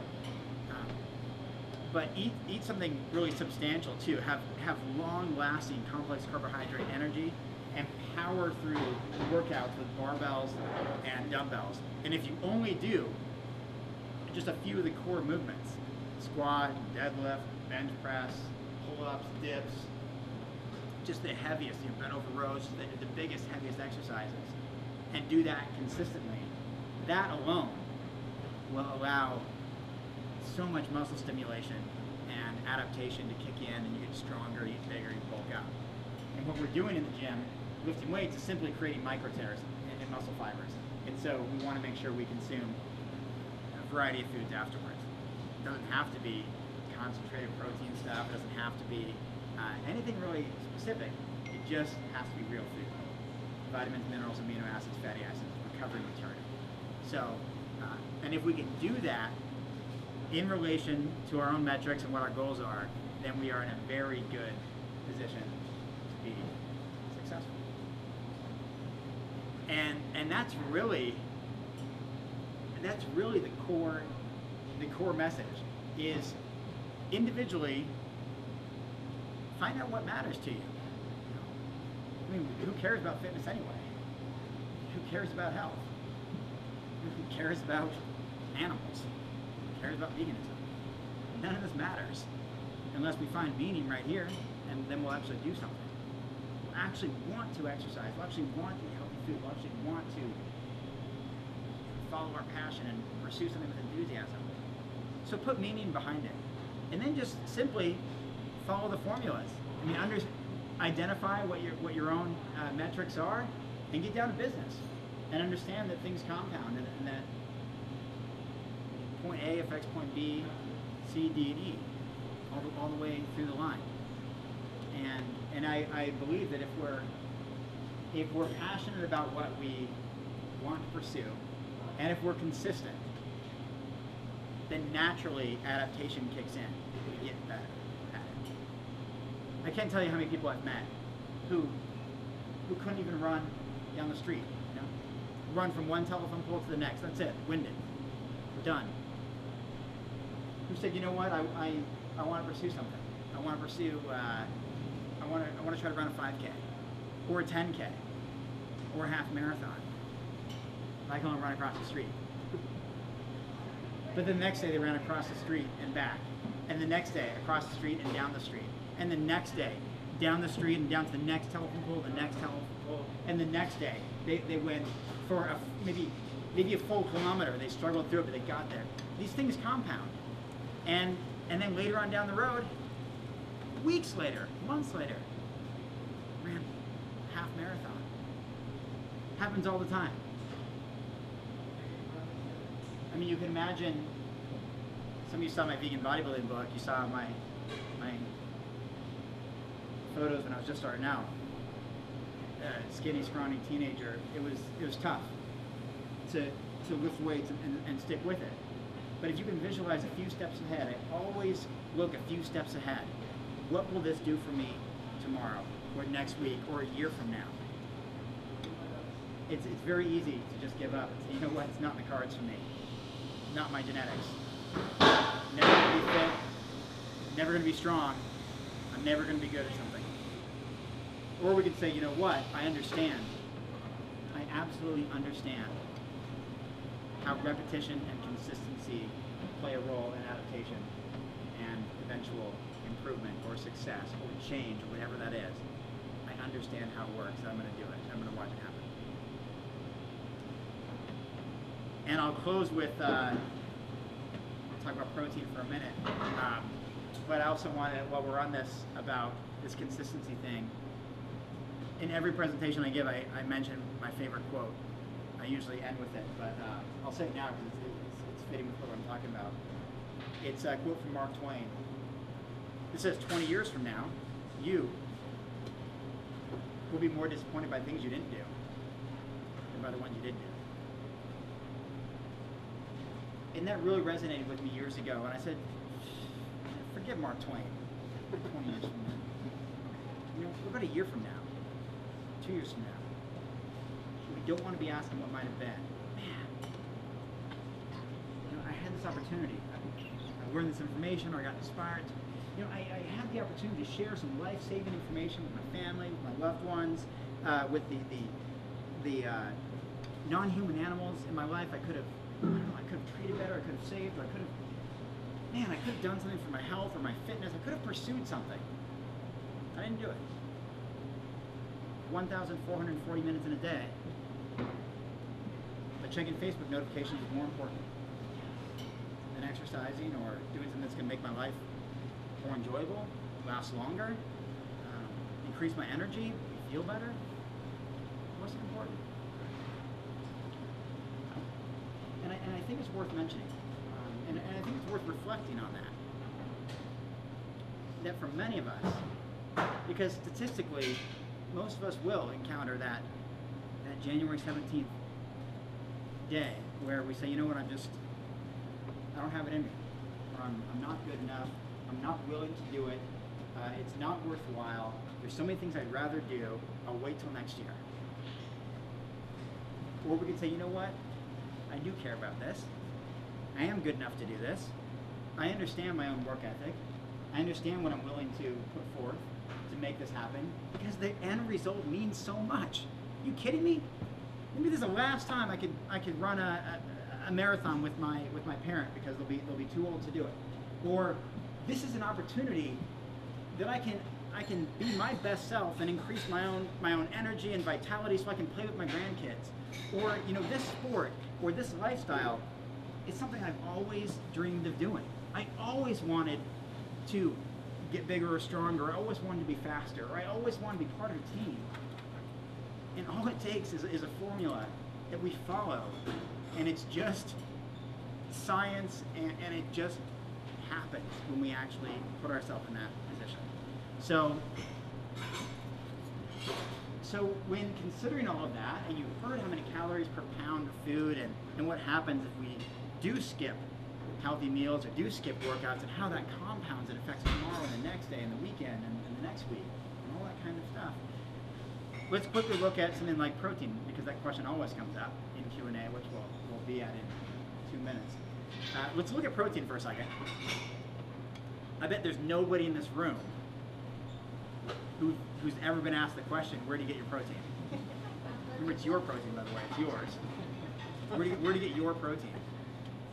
But eat something really substantial too. Have long-lasting complex carbohydrate energy, and power through workouts with barbells and dumbbells. And if you only do just a few of the core movements, squat, deadlift, bench press, pull-ups, dips, just the heaviest, bent over rows, the biggest, heaviest exercises, and do that consistently, that alone will allow so much muscle stimulation and adaptation to kick in, and you get stronger, you get bigger, you bulk out. And what we're doing in the gym, lifting weights, is simply creating micro tears in muscle fibers. And so we want to make sure we consume a variety of foods afterwards. It doesn't have to be concentrated protein stuff. It doesn't have to be anything really specific. It just has to be real food. Vitamins, minerals, amino acids, fatty acids, recovery material. So, and if we can do that in relation to our own metrics and what our goals are, then we are in a very good position to be successful. And that's really the core message is individually find out what matters to you. I mean, who cares about fitness anyway? Who cares about health? Who cares about animals? Who cares about veganism? None of this matters unless we find meaning right here, and then we'll actually do something. We'll actually want to exercise. We'll actually want to eat healthy food. We'll actually want to follow our passion and pursue something with enthusiasm. So put meaning behind it. And then just simply follow the formulas. I mean, identify what your own metrics are, and get down to business. And understand that things compound, and that point A affects point B, C, D, and E, all the way through the line. And I believe that if we're passionate about what we want to pursue, and if we're consistent, then naturally adaptation kicks in. We get better at it. I can't tell you how many people I've met who couldn't even run down the street. Run from one telephone pole to the next. That's it. Winded. Done. Who said, you know what? I want to pursue something. I want to pursue. I want to try to run a 5K, or a 10K, or a half marathon. I can only run across the street. But the next day they ran across the street and back, and the next day across the street and down the street, and the next day down the street and down to the next telephone pole, the next telephone pole, and the next day they went for maybe a full kilometer. They struggled through it, but they got there. These things compound, and then later on down the road, weeks later, months later, ran a half marathon. Happens all the time. I mean, you can imagine, some of you saw my vegan bodybuilding book, you saw my photos when I was just starting out. Skinny, scrawny teenager. It was tough. to lift weights and stick with it. But if you can visualize a few steps ahead, I always look a few steps ahead. What will this do for me tomorrow, or next week, or a year from now? It's very easy to just give up and say, you know what, it's not in the cards for me. Not my genetics. Never going to be fit, never going to be strong, I'm never going to be good at something. Or we could say, you know what, I understand. I absolutely understand how repetition and consistency play a role in adaptation and eventual improvement or success or change or whatever that is. I understand how it works, and I'm going to do it. I'm going to watch it happen. And I'll close with, we'll talk about protein for a minute, but I also wanted, while we're on this, about this consistency thing. In every presentation I give, I mention my favorite quote. I usually end with it, but I'll say it now because it's fitting with what I'm talking about. It's a quote from Mark Twain. It says, 20 years from now, you will be more disappointed by things you didn't do than by the ones you did do. And that really resonated with me years ago, and I said, forget Mark Twain 20 years from now. You know, what about a year from now? 2 years from now? We don't want to be asking what might have been. Man, you know, I had this opportunity. I learned this information, or I got inspired. You know, I had the opportunity to share some life-saving information with my family, with my loved ones, with the non-human animals in my life. I could have, I don't know, I could have treated better, I could have saved, or I could have, man, I could have done something for my health or my fitness. I could have pursued something. I didn't do it. 1,440 minutes in a day. But checking Facebook notifications is more important than exercising or doing something that's going to make my life more enjoyable, last longer, increase my energy, feel better. What's important? And I think it's worth mentioning. And I think it's worth reflecting on that. That for many of us, because statistically, most of us will encounter that January 17th day where we say, you know what, I don't have it in me. Or I'm not good enough. I'm not willing to do it. It's not worthwhile. There's so many things I'd rather do. I'll wait till next year. Or we could say, you know what, I do care about this. I am good enough to do this. I understand my own work ethic. I understand what I'm willing to put forth to make this happen, because the end result means so much. You kidding me? Maybe this is the last time I could run a marathon with my parent because they'll be too old to do it. Or this is an opportunity that I can be my best self and increase my own energy and vitality so I can play with my grandkids. Or, you know, this sport or this lifestyle is something I've always dreamed of doing. I always wanted to get bigger or stronger. I always wanted to be faster. Or I always wanted to be part of a team. And all it takes is a formula that we follow. And it's just science, and it just happens when we actually put ourselves in that position. So when considering all of that, and you've heard how many calories per pound of food and what happens if we do skip healthy meals or do skip workouts, and how that compounds and affects tomorrow and the next day and the weekend and the next week and all that kind of stuff. Let's quickly look at something like protein, because that question always comes up in Q&A, which we'll be at in 2 minutes. Let's look at protein for a second. I bet there's nobody in this room who's ever been asked the question, where do you get your protein? Remember, it's your protein, by the way, it's yours. Where do you get your protein?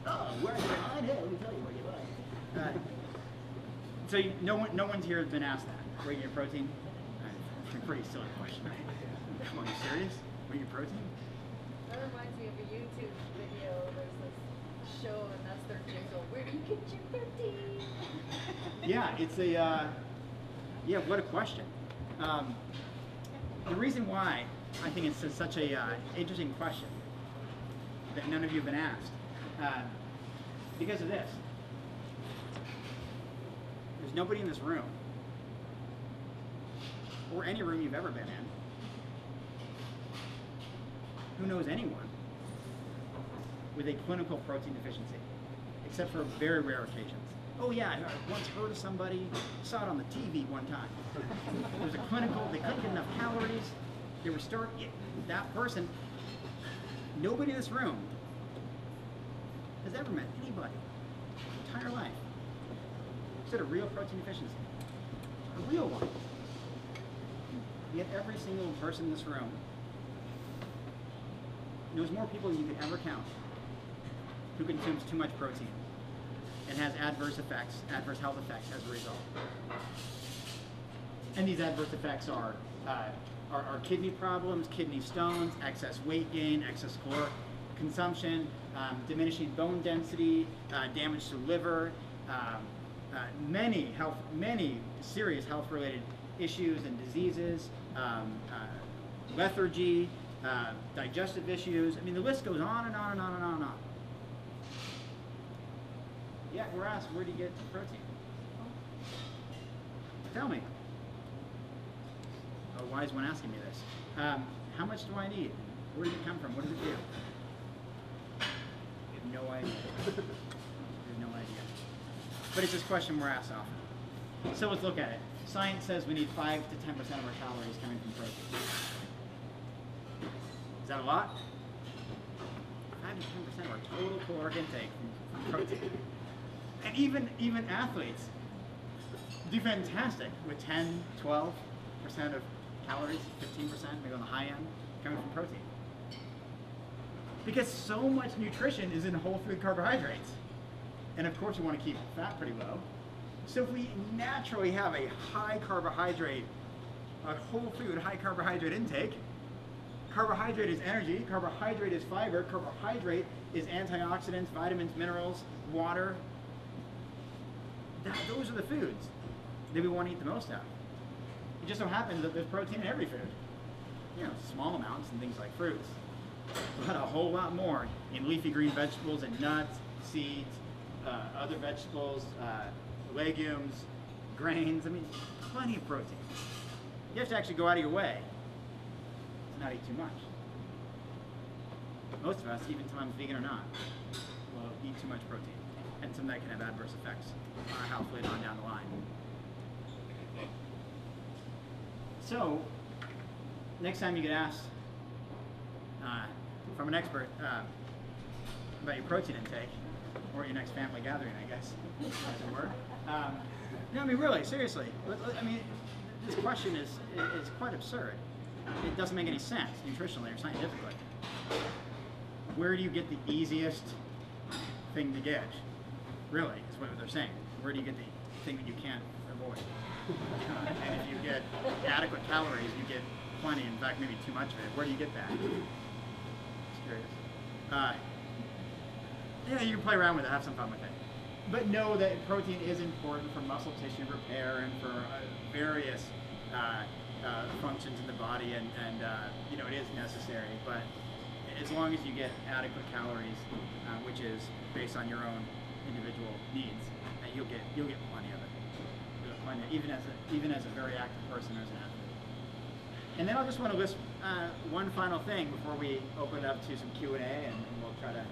Oh, where do I know? Let me tell you where you like. So no one's here has been asked that. Where do you get your protein? It's a pretty silly question. Come on, you serious? Where do you get your protein? That reminds me of a YouTube video. There's this show, and that's their jingle. Where do you get your protein? Yeah, it's yeah, what a question. The reason why I think it's such a interesting question that none of you have been asked, because of this. There's nobody in this room, or any room you've ever been in, who knows anyone with a clinical protein deficiency, except for very rare occasions. Oh yeah, I once heard of somebody, saw it on the TV one time. There was a clinical, they couldn't get enough calories, they were that person, nobody in this room has ever met anybody, entire life, who's had a real protein deficiency, a real one. Yet every single person in this room knows more people than you could ever count who consumes too much protein and has adverse health effects as a result. And these adverse effects are kidney problems, kidney stones, excess weight gain, excess caloric consumption, diminishing bone density, damage to liver, many serious health-related issues and diseases, lethargy, digestive issues. I mean, the list goes on and on and on and on and on. Yeah, we're asked, where do you get protein? Tell me. Oh, why is one asking me this? How much do I need? Where does it come from? What does it do? I have no idea. I have no idea. But it's this question we're asked often. So let's look at it. Science says we need 5 to 10% of our calories coming from protein. Is that a lot? 5 to 10% of our total caloric intake from protein. And even athletes do fantastic with 10, 12% of calories, 15%, maybe on the high end, coming from protein. Because so much nutrition is in whole food carbohydrates. And of course we want to keep fat pretty low. So if we naturally have a high carbohydrate, a whole food high carbohydrate intake, carbohydrate is energy, carbohydrate is fiber, carbohydrate is antioxidants, vitamins, minerals, water. Those are the foods that we want to eat the most of. It just so happens that there's protein in every food. You know, small amounts in things like fruits, but a whole lot more in leafy green vegetables and nuts, seeds, other vegetables, legumes, grains. I mean, plenty of protein. You have to actually go out of your way to not eat too much. Most of us, even sometimes vegan or not, will eat too much protein, and some that can have adverse effects on our health later on down the line. So, next time you get asked from an expert about your protein intake, or your next family gathering, I guess, as it were. No, I mean, really, seriously. I mean, this question is quite absurd. It doesn't make any sense nutritionally or scientifically. Where do you get the easiest thing to get? Really, is what they're saying. Where do you get the thing that you can't avoid? And if you get adequate calories, you get plenty, in fact, maybe too much of it. Where do you get that? Just curious. Yeah, you can play around with it, have some fun with it. But know that protein is important for muscle tissue repair and for various functions in the body, and you know, it is necessary. But as long as you get adequate calories, which is based on your own individual needs, you'll get plenty of it. You'll get plenty, even as a very active person or as an athlete. And then I'll just want to list one final thing before we open it up to some Q&A, and we'll try to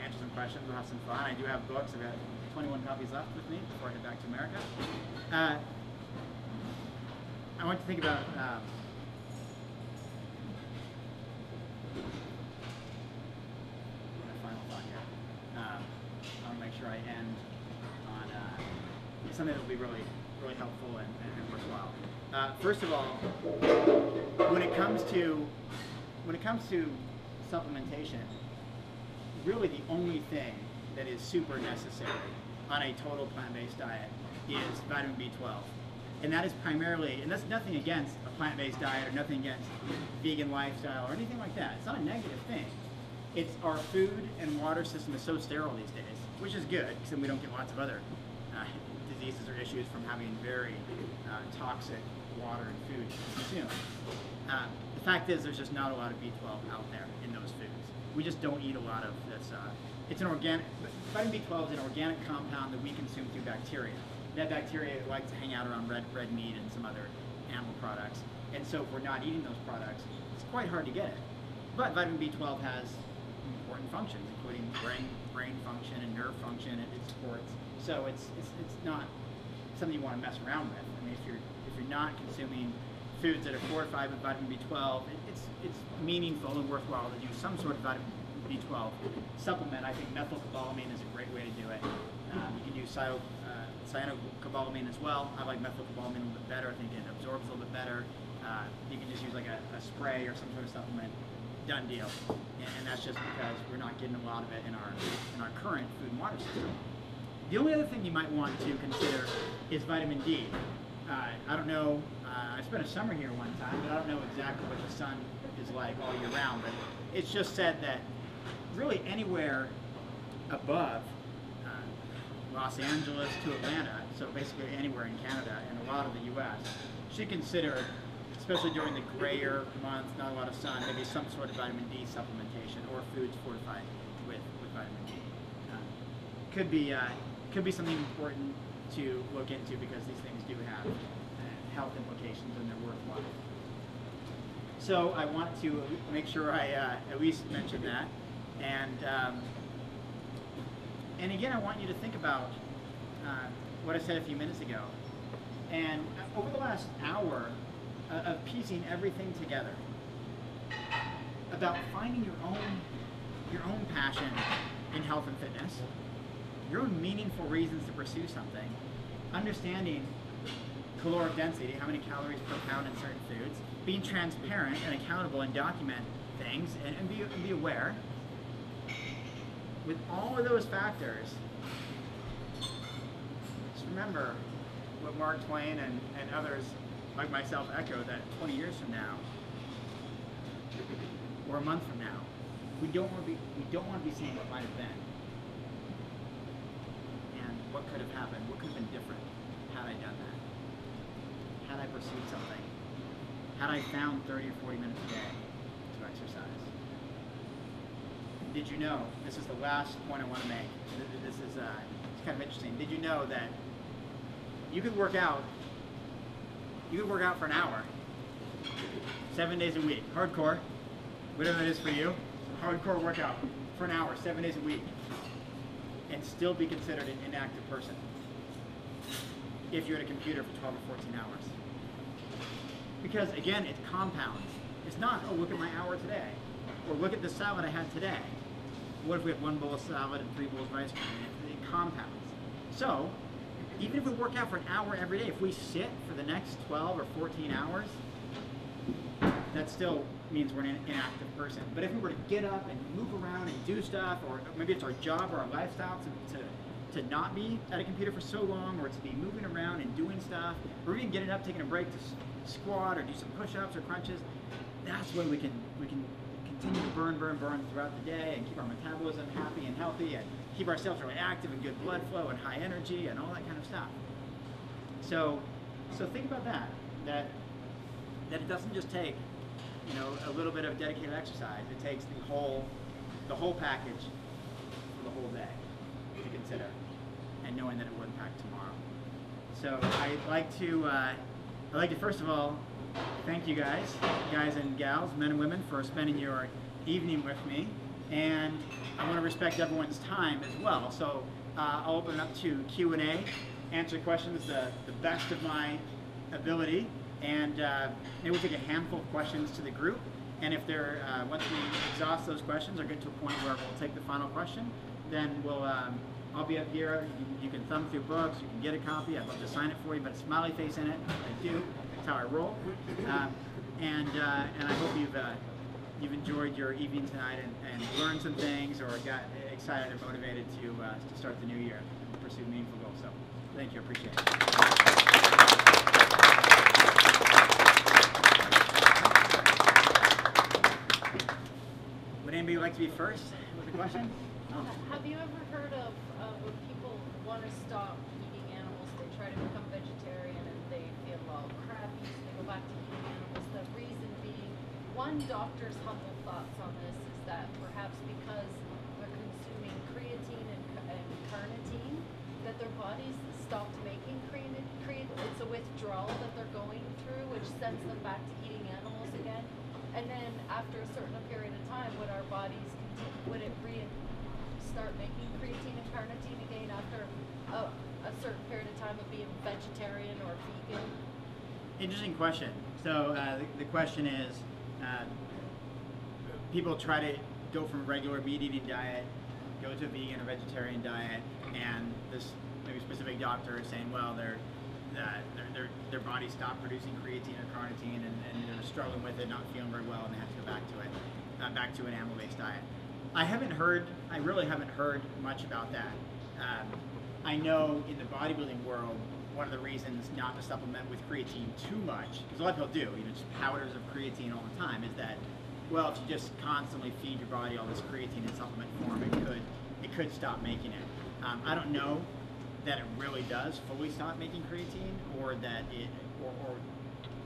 answer some questions. We'll have some fun. I do have books. I've got 21 copies left with me before I head back to America. I want to think about my final thought here. I want to make sure I end on something that will be really, really helpful and worthwhile. First of all, when it comes to supplementation, really the only thing that is super necessary on a total plant-based diet is vitamin B12. And that is primarily, and that's nothing against a plant-based diet or nothing against vegan lifestyle or anything like that. It's not a negative thing. It's our food and water system is so sterile these days, which is good, because then we don't get lots of other diseases or issues from having very toxic water and food to consume. The fact is, there's just not a lot of B12 out there in those foods. We just don't eat a lot of this. It's an organic, vitamin B12 is an organic compound that we consume through bacteria. That bacteria likes to hang out around red meat and some other animal products. And so if we're not eating those products, it's quite hard to get it. But vitamin B12 has important functions, including brain function and nerve function, and it supports. So it's not something you want to mess around with. I mean, if you're not consuming foods that are fortified with vitamin B12, it's meaningful and worthwhile to do some sort of vitamin B12 supplement. I think methylcobalamin is a great way to do it. You can use cyanocobalamin as well. I like methylcobalamin a little bit better. I think it absorbs a little bit better. You can just use like a spray or some sort of supplement. Done deal. And that's just because we're not getting a lot of it in our current food and water system. The only other thing you might want to consider is vitamin D. I don't know, I spent a summer here one time, but I don't know exactly what the sun is like all year round, but it's just said that really anywhere above Los Angeles to Atlanta, so basically anywhere in Canada and a lot of the US, should consider, especially during the grayer months, not a lot of sun, maybe some sort of vitamin D supplementation or foods fortified with vitamin D. Could be something important to look into because these things do have health implications and they're worthwhile. So I want to make sure I at least mention that, and again I want you to think about what I said a few minutes ago. And over the last hour of piecing everything together about finding your own passion in health and fitness, your own meaningful reasons to pursue something, understanding caloric density, how many calories per pound in certain foods, being transparent and accountable and document things and be aware. With all of those factors, just remember what Mark Twain and others like myself echo, that 20 years from now or a month from now, we don't want to be saying what might have been. What could have happened? What could have been different had I done that? Had I pursued something? Had I found 30 or 40 minutes a day to exercise? Did you know, this is the last point I want to make, this is it's kind of interesting. Did you know that you could work out for an hour, 7 days a week, hardcore, whatever it is for you, hardcore workout for an hour, 7 days a week, and still be considered an inactive person if you're at a computer for 12 or 14 hours. Because again, it compounds. It's not, oh, look at my hour today, or look at the salad I had today. What if we have 1 bowl of salad and 3 bowls of ice cream? It compounds. So, even if we work out for an hour every day, if we sit for the next 12 or 14 hours, that still means we're an inactive person. But if we were to get up and move around and do stuff, or maybe it's our job or our lifestyle to not be at a computer for so long, or to be moving around and doing stuff, or even getting up, taking a break to squat or do some push-ups or crunches, that's when we can continue to burn throughout the day and keep our metabolism happy and healthy and keep ourselves really active and good blood flow and high energy and all that kind of stuff. So think about that it doesn't just take, you know, a little bit of dedicated exercise. It takes the whole package for the whole day to consider, and knowing that it will impact tomorrow. So I'd like to first of all thank you guys and gals, men and women, for spending your evening with me, and I want to respect everyone's time as well. So I'll open it up to Q&A, answer questions the best of my ability. And maybe we'll take a handful of questions to the group. And if they're, once we exhaust those questions or get to a point where we'll take the final question, then I'll be up here. You can thumb through books. You can get a copy. I'd love to sign it for you, but a smiley face in it. I do. That's how I roll. And I hope you've enjoyed your evening tonight and learned some things, or got excited and motivated to start the new year and pursue meaningful goals. So thank you. I appreciate it. Would anybody like to be first with a question? Have you ever heard of when people want to stop eating animals, they try to become vegetarian and they feel all crappy, so they go back to eating animals? The reason being, one doctor's humble thoughts on this is that perhaps because they're consuming creatine and carnitine, that their bodies stopped making creatine. It's a withdrawal that they're going through, which sends them back to eating animals again. And then after a certain period of time, would our bodies continue, would it start making creatine and carnitine again after a certain period of time of being vegetarian or vegan? Interesting question. So the question is, people try to go from a regular meat eating diet, go to a vegan or vegetarian diet, and this maybe specific doctor is saying, well, their body stopped producing creatine or carnitine, and they're struggling with it, not feeling very well, and they have to go back to it, back to an animal-based diet. I really haven't heard much about that. I know in the bodybuilding world, one of the reasons not to supplement with creatine too much, because a lot of people do, just powders of creatine all the time, is that, well, if you just constantly feed your body all this creatine in supplement form, it could stop making it. I don't know that it really does fully stop making creatine, or that or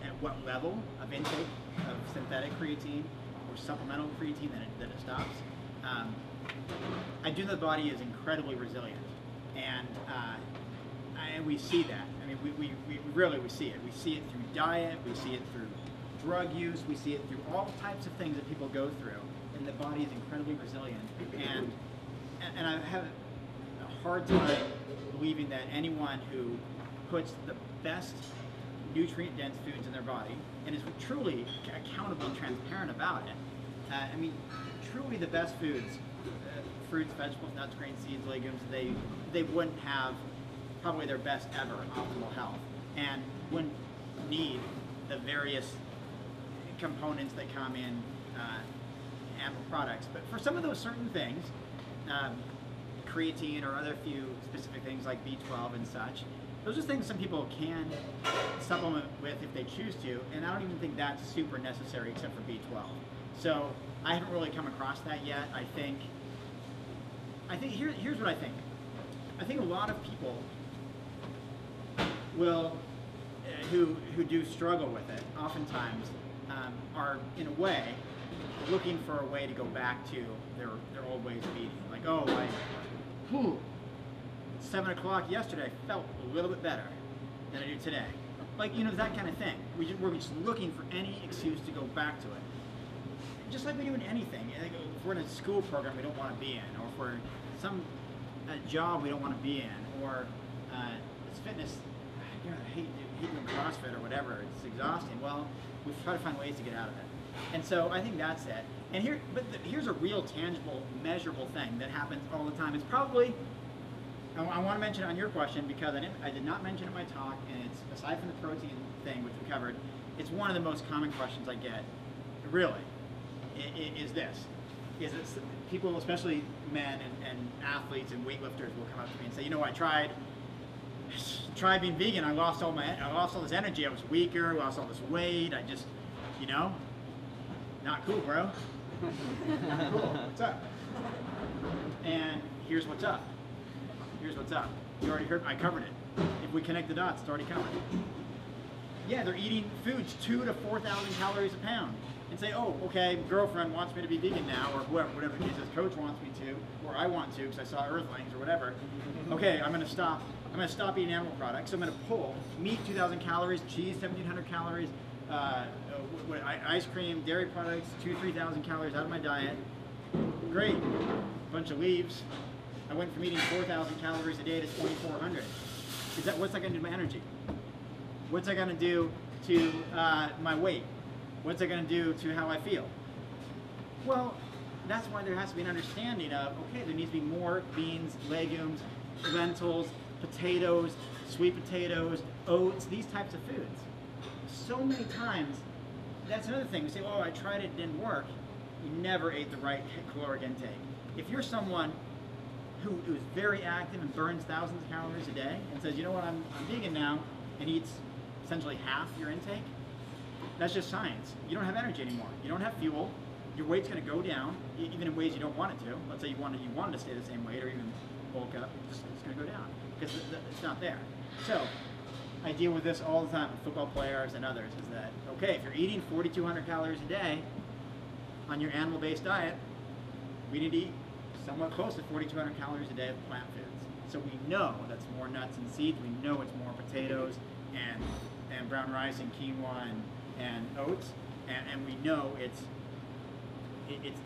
at what level of intake of synthetic creatine or supplemental creatine that it stops. I do know the body is incredibly resilient, and we see that. I mean, we really see it. We see it through diet, we see it through drug use, we see it through all types of things that people go through, and the body is incredibly resilient. And I have a hard time believing that anyone who puts the best nutrient-dense foods in their body and is truly accountable and transparent about it. I mean, truly the best foods, fruits, vegetables, nuts, grains, seeds, legumes, they wouldn't have probably their best ever optimal health, and wouldn't need the various components that come in animal products. But for some of those certain things, creatine or other few specific things like B12 and such, those are things some people can supplement with if they choose to, and I don't even think that's super necessary except for B12. So I haven't really come across that yet. I think here's what I think. I think a lot of people will, who do struggle with it, oftentimes are in a way looking for a way to go back to their old ways of eating. Like, oh, 7 o'clock yesterday, I felt a little bit better than I do today. Like, that kind of thing. We're just looking for any excuse to go back to it. Just like we do in anything. If we're in a school program we don't want to be in, or if we're in some job we don't want to be in, or it's fitness, I hate doing CrossFit or whatever, it's exhausting. Well, we try to find ways to get out of it. And so I think that's it. And here's a real tangible, measurable thing that happens all the time. It's probably, I want to mention it on your question because I did not mention it in my talk, and it's, aside from the protein thing, which we covered, it's one of the most common questions I get, really, is this. Is that people, especially men and athletes and weightlifters, will come up to me and say, I tried being vegan, I lost all this energy, I was weaker, lost all this weight, I just, not cool, bro. Not cool. What's up? And here's what's up. Here's what's up. You already heard, I covered it. If we connect the dots, it's already covered. Yeah, they're eating foods 2,000 to 4,000 calories a pound. And say, oh, okay, girlfriend wants me to be vegan now, or whatever the case is, coach wants me to, or I want to because I saw Earthlings or whatever. Okay, I'm gonna stop eating animal products. So I'm gonna pull meat 2,000 calories, cheese 1,700 calories, ice cream, dairy products 2,000 to 3,000 calories out of my diet. Great, bunch of leaves. I went from eating 4,000 calories a day to 2,400. What's that gonna do to my energy? What's that gonna do to my weight? What's it going to do to how I feel? Well, that's why there has to be an understanding of, okay, there needs to be more beans, legumes, lentils, potatoes, sweet potatoes, oats, these types of foods. So many times, that's another thing. We say, oh, I tried it, it didn't work. You never ate the right caloric intake. If you're someone who is very active and burns thousands of calories a day and says, I'm vegan now, and eats essentially half your intake, that's just science. You don't have energy anymore. You don't have fuel. Your weight's going to go down, even in ways you don't want it to. Let's say you wanted to stay the same weight or even bulk up. It's going to go down because it's not there. So I deal with this all the time with football players and others. Is that okay? If you're eating 4,200 calories a day on your animal-based diet, we need to eat somewhat close to 4,200 calories a day of plant foods. So we know that's more nuts and seeds. We know it's more potatoes and brown rice and quinoa and oats, and we know it's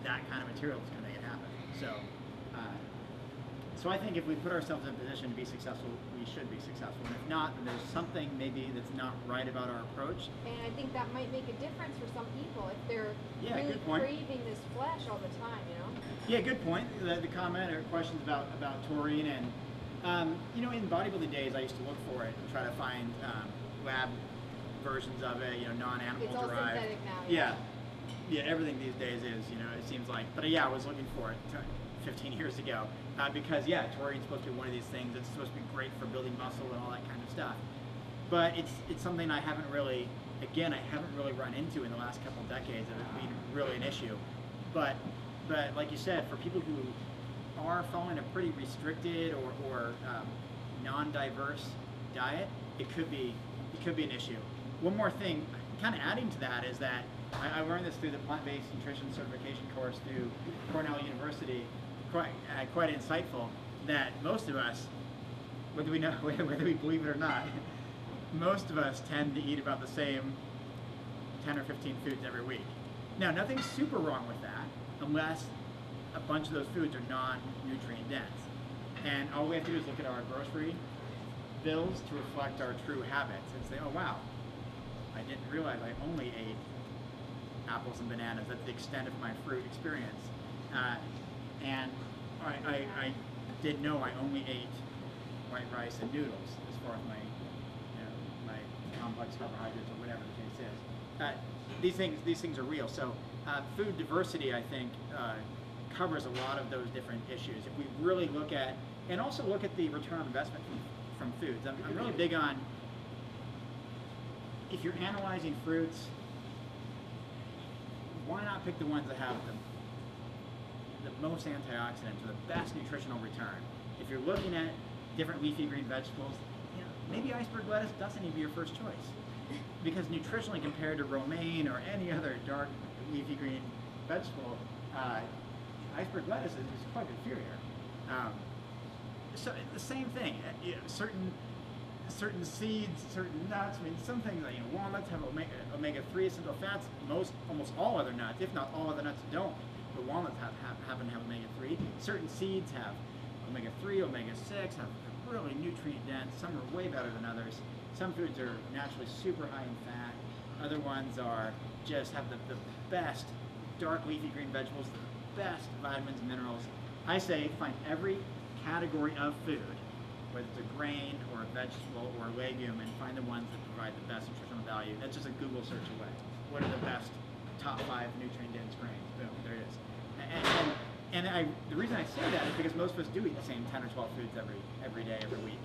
that kind of material that's going to make it happen. So So I think if we put ourselves in a position to be successful, we should be successful. And if not, then there's something maybe that's not right about our approach. And I think that might make a difference for some people if they're Yeah, really good point. craving this flesh all the time, you know? Yeah, good point. The comment or questions about taurine and you know, in bodybuilding days, I used to look for it and try to find lab versions of it, you know, non-animal It's all derived. synthetic now. Yeah, yeah, everything these days is, you know, it seems like. But yeah, I was looking for it 15 years ago because yeah, taurine's supposed to be one of these things. It's supposed to be great for building muscle and all that kind of stuff. But it's something I haven't really, again, I haven't really run into in the last couple decades of it being really an issue. But like you said, for people who are following a pretty restricted or non-diverse diet, it could be an issue. One more thing, kind of adding to that, is that I learned this through the plant-based nutrition certification course through Cornell University. Quite insightful. That most of us, whether we believe it or not, most of us tend to eat about the same 10 or 15 foods every week. Now, nothing's super wrong with that, unless a bunch of those foods are non-nutrient dense. And all we have to do is look at our grocery bills to reflect our true habits and say, oh wow, I didn't realize I only ate apples and bananas. That's the extent of my fruit experience. And I didn't know I only ate white rice and noodles as far as my, you know, my complex carbohydrates or whatever the case is. These things are real. So food diversity, I think, covers a lot of those different issues. If we really look at, and also look at the return on investment from foods. I'm really big on, if you're analyzing fruits, why not pick the ones that have the most antioxidants or the best nutritional return? If you're looking at different leafy green vegetables, you know, maybe iceberg lettuce doesn't even be your first choice, because nutritionally compared to romaine or any other dark leafy green vegetable, iceberg lettuce is quite inferior. So the same thing, you know, certain seeds, certain nuts. I mean, some things like, you know, walnuts have omega-3 essential fats. Almost all other nuts, if not all other nuts, don't. But walnuts happen to have omega-3. Certain seeds have omega-3, omega-6, have really nutrient dense. Some are way better than others. Some foods are naturally super high in fat. Other ones are just have the best dark leafy green vegetables, the best vitamins and minerals. I say find every category of food, whether it's a grain or a vegetable or a legume, and find the ones that provide the best nutritional value. That's just a Google search away. What are the best top 5 nutrient-dense grains? Boom, there it is. And the reason I say that is because most of us do eat the same 10 or 12 foods every day, every week.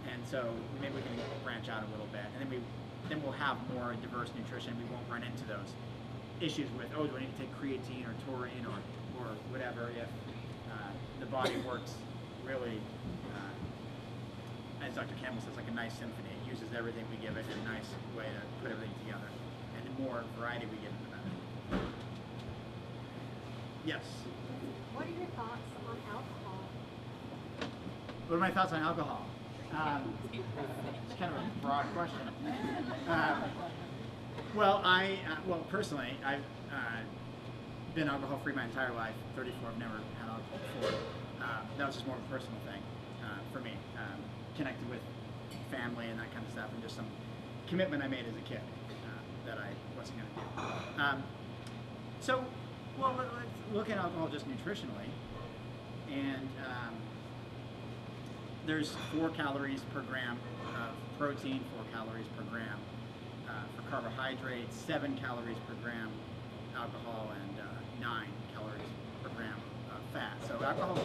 And so maybe we can branch out a little bit, and then we'll have more diverse nutrition. We won't run into those issues with, oh, do I need to take creatine or taurine or whatever if the body works really, as Dr. Campbell says, like a nice symphony. It uses everything we give it in a nice way to put everything together. And the more variety we give it, the better. Yes? What are your thoughts on alcohol? What are my thoughts on alcohol? It's kind of a broad question. Well, personally, I've been alcohol-free my entire life. 34, I've never had alcohol before. That was just more of a personal thing for me. Connected with family and that kind of stuff, and just some commitment I made as a kid that I wasn't going to do. So, let's look at alcohol just nutritionally. And there's 4 calories per gram of protein, 4 calories per gram for carbohydrates, 7 calories per gram alcohol, and 9 calories per gram of fat. So alcohol is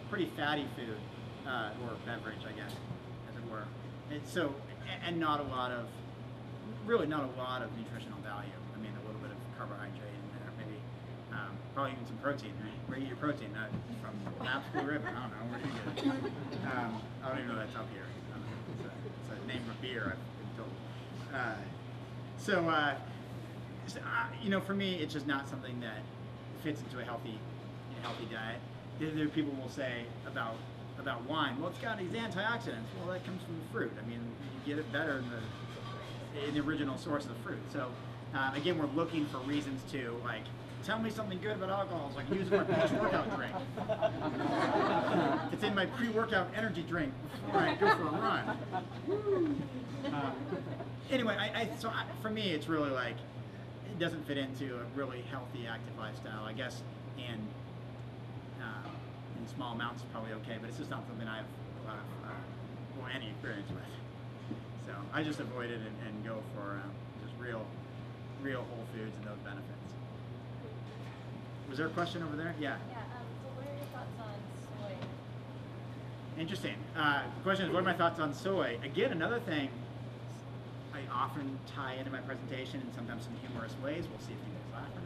pretty fatty food, or beverage, I guess, as it were. And not a lot of nutritional value. I mean, a little bit of carbohydrate in there, maybe, probably even some protein. Right? Where do you get your protein? From Naps Blue Ribbon. I don't know. Where do you get it? I don't even know that's up here. It's a name of beer, I've been told. You know, for me, it's just not something that fits into a healthy diet. The other people will say about wine, well, it's got these antioxidants. Well, that comes from the fruit. I mean, you get it better in the original source of the fruit. So again, we're looking for reasons to like tell me something good about alcohol so I can use it in my post-workout drink. It's in my pre-workout energy drink before I go for a run. Anyway, for me, it's really like, it doesn't fit into a really healthy, active lifestyle. I guess in small amounts is probably okay, but it's just not something I have a lot of, any experience with. So I just avoid it and go for just real whole foods and those benefits. Was there a question over there? Yeah. Yeah. So what are your thoughts on soy? Interesting. The question is, what are my thoughts on soy? Again, another thing I often tie into my presentation in sometimes some humorous ways. We'll see if you guys laugh or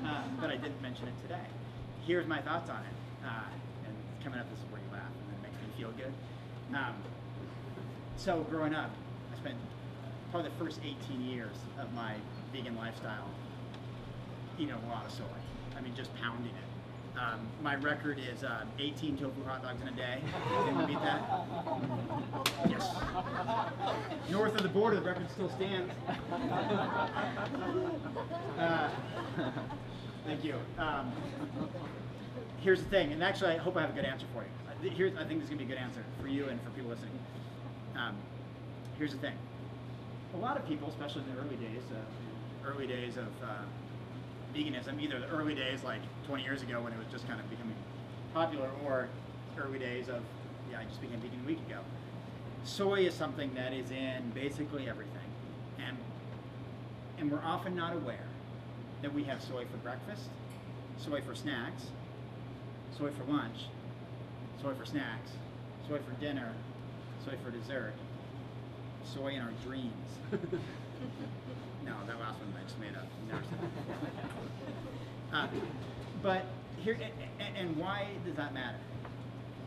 not. But I didn't mention it today. Here's my thoughts on it. And coming up, this is where you laugh, and it makes me feel good. So growing up, I spent probably the first 18 years of my vegan lifestyle eating a lot of soy. I mean, just pounding it. My record is 18 tofu hot dogs in a day. Anyone beat that? Yes. North of the border, the record still stands. Thank you. Here's the thing, and actually I hope I have a good answer for you. I think this is going to be a good answer for you and for people listening. Here's the thing. A lot of people, especially in the early days of veganism, either the early days like 20 years ago when it was just kind of becoming popular, or early days of, I just became vegan a week ago. Soy is something that is in basically everything. And we're often not aware that we have soy for breakfast, soy for snacks, soy for lunch, soy for snacks, soy for dinner, soy for dessert, soy in our dreams. No, that last one I just made up. Never said that before. But here, and why does that matter?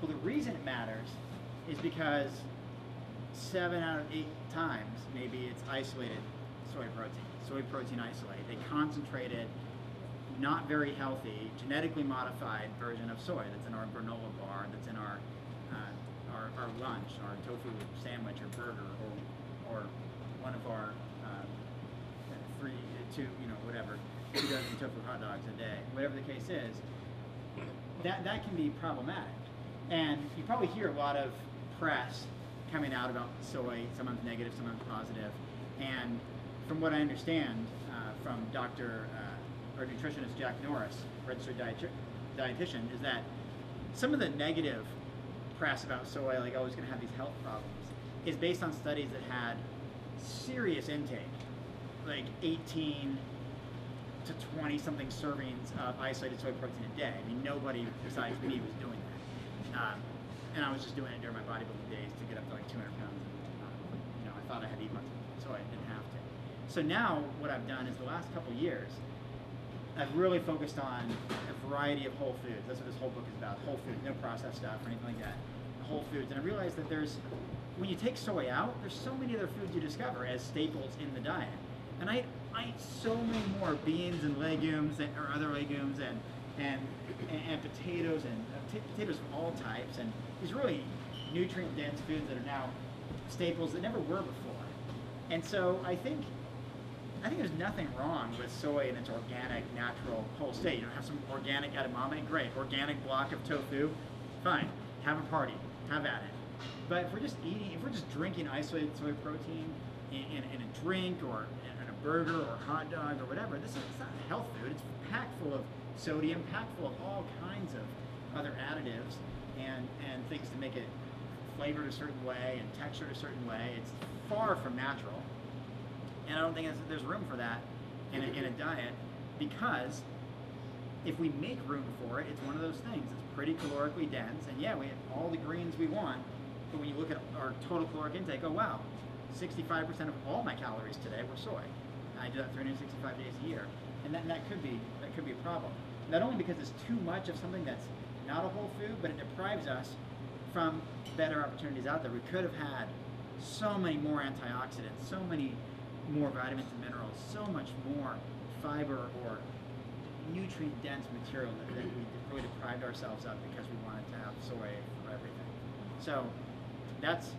Well, the reason it matters is because 7 out of 8 times, maybe it's isolated soy protein isolate, a concentrated, not very healthy, genetically modified version of soy that's in our granola bar, that's in our lunch, our tofu sandwich or burger, or one of our 2 dozen tofu hot dogs a day, whatever the case is. That can be problematic, and you probably hear a lot of press coming out about soy, sometimes negative, sometimes positive, and from what I understand from our nutritionist Jack Norris, registered dietitian, is that some of the negative press about soy, like, oh, it's going to have these health problems, is based on studies that had serious intake, like 18 to 20 something servings of isolated soy protein a day. I mean, nobody besides me was doing that. And I was just doing it during my bodybuilding days to get up to like 200 pounds. I thought I had to eat much soy, I didn't have to. So now what I've done is the last couple years, I've really focused on a variety of whole foods. That's what this whole book is about, whole foods, no processed stuff or anything like that. Whole foods. And I realized that when you take soy out, there's so many other foods you discover as staples in the diet. And I eat so many more beans and legumes or other legumes and potatoes and potatoes of all types, and these really nutrient-dense foods that are now staples that never were before. And so I think there's nothing wrong with soy in its organic, natural, whole state. Have some organic edamame, great. Organic block of tofu, fine. Have a party, have at it. But if we're just drinking isolated soy protein in a drink or in a burger or hot dog or whatever, it's not a health food. It's packed full of sodium, packed full of all kinds of other additives and things to make it flavored a certain way and textured a certain way. It's far from natural. And I don't think there's room for that in a diet, because if we make room for it, it's one of those things. It's pretty calorically dense, and yeah, we have all the greens we want, but when you look at our total caloric intake, oh wow, 65% of all my calories today were soy. I do that 365 days a year, and that could be a problem. Not only because it's too much of something that's not a whole food, but it deprives us from better opportunities out there. We could have had so many more antioxidants, so many more vitamins and minerals, so much more fiber or nutrient-dense material that we really deprived ourselves of because we wanted to have soy for everything. So that's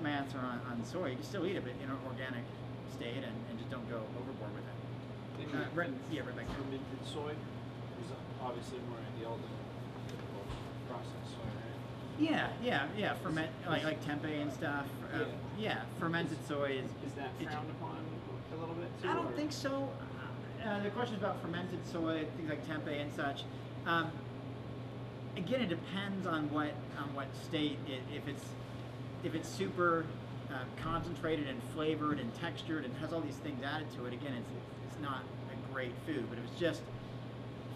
my answer on soy. You can still eat it, but in an organic state, and just don't go overboard with it. Right back there. Fermented soy is obviously more ideal than typical processed soy, right? Yeah. Ferment like tempeh and stuff. Yeah, fermented soy Is that frowned upon a little bit too? I don't or- think so. The question is about fermented soy, things like tempeh and such. Again, it depends on what state. If it's super concentrated and flavored and textured and has all these things added to it, again, it's not a great food. But if it's just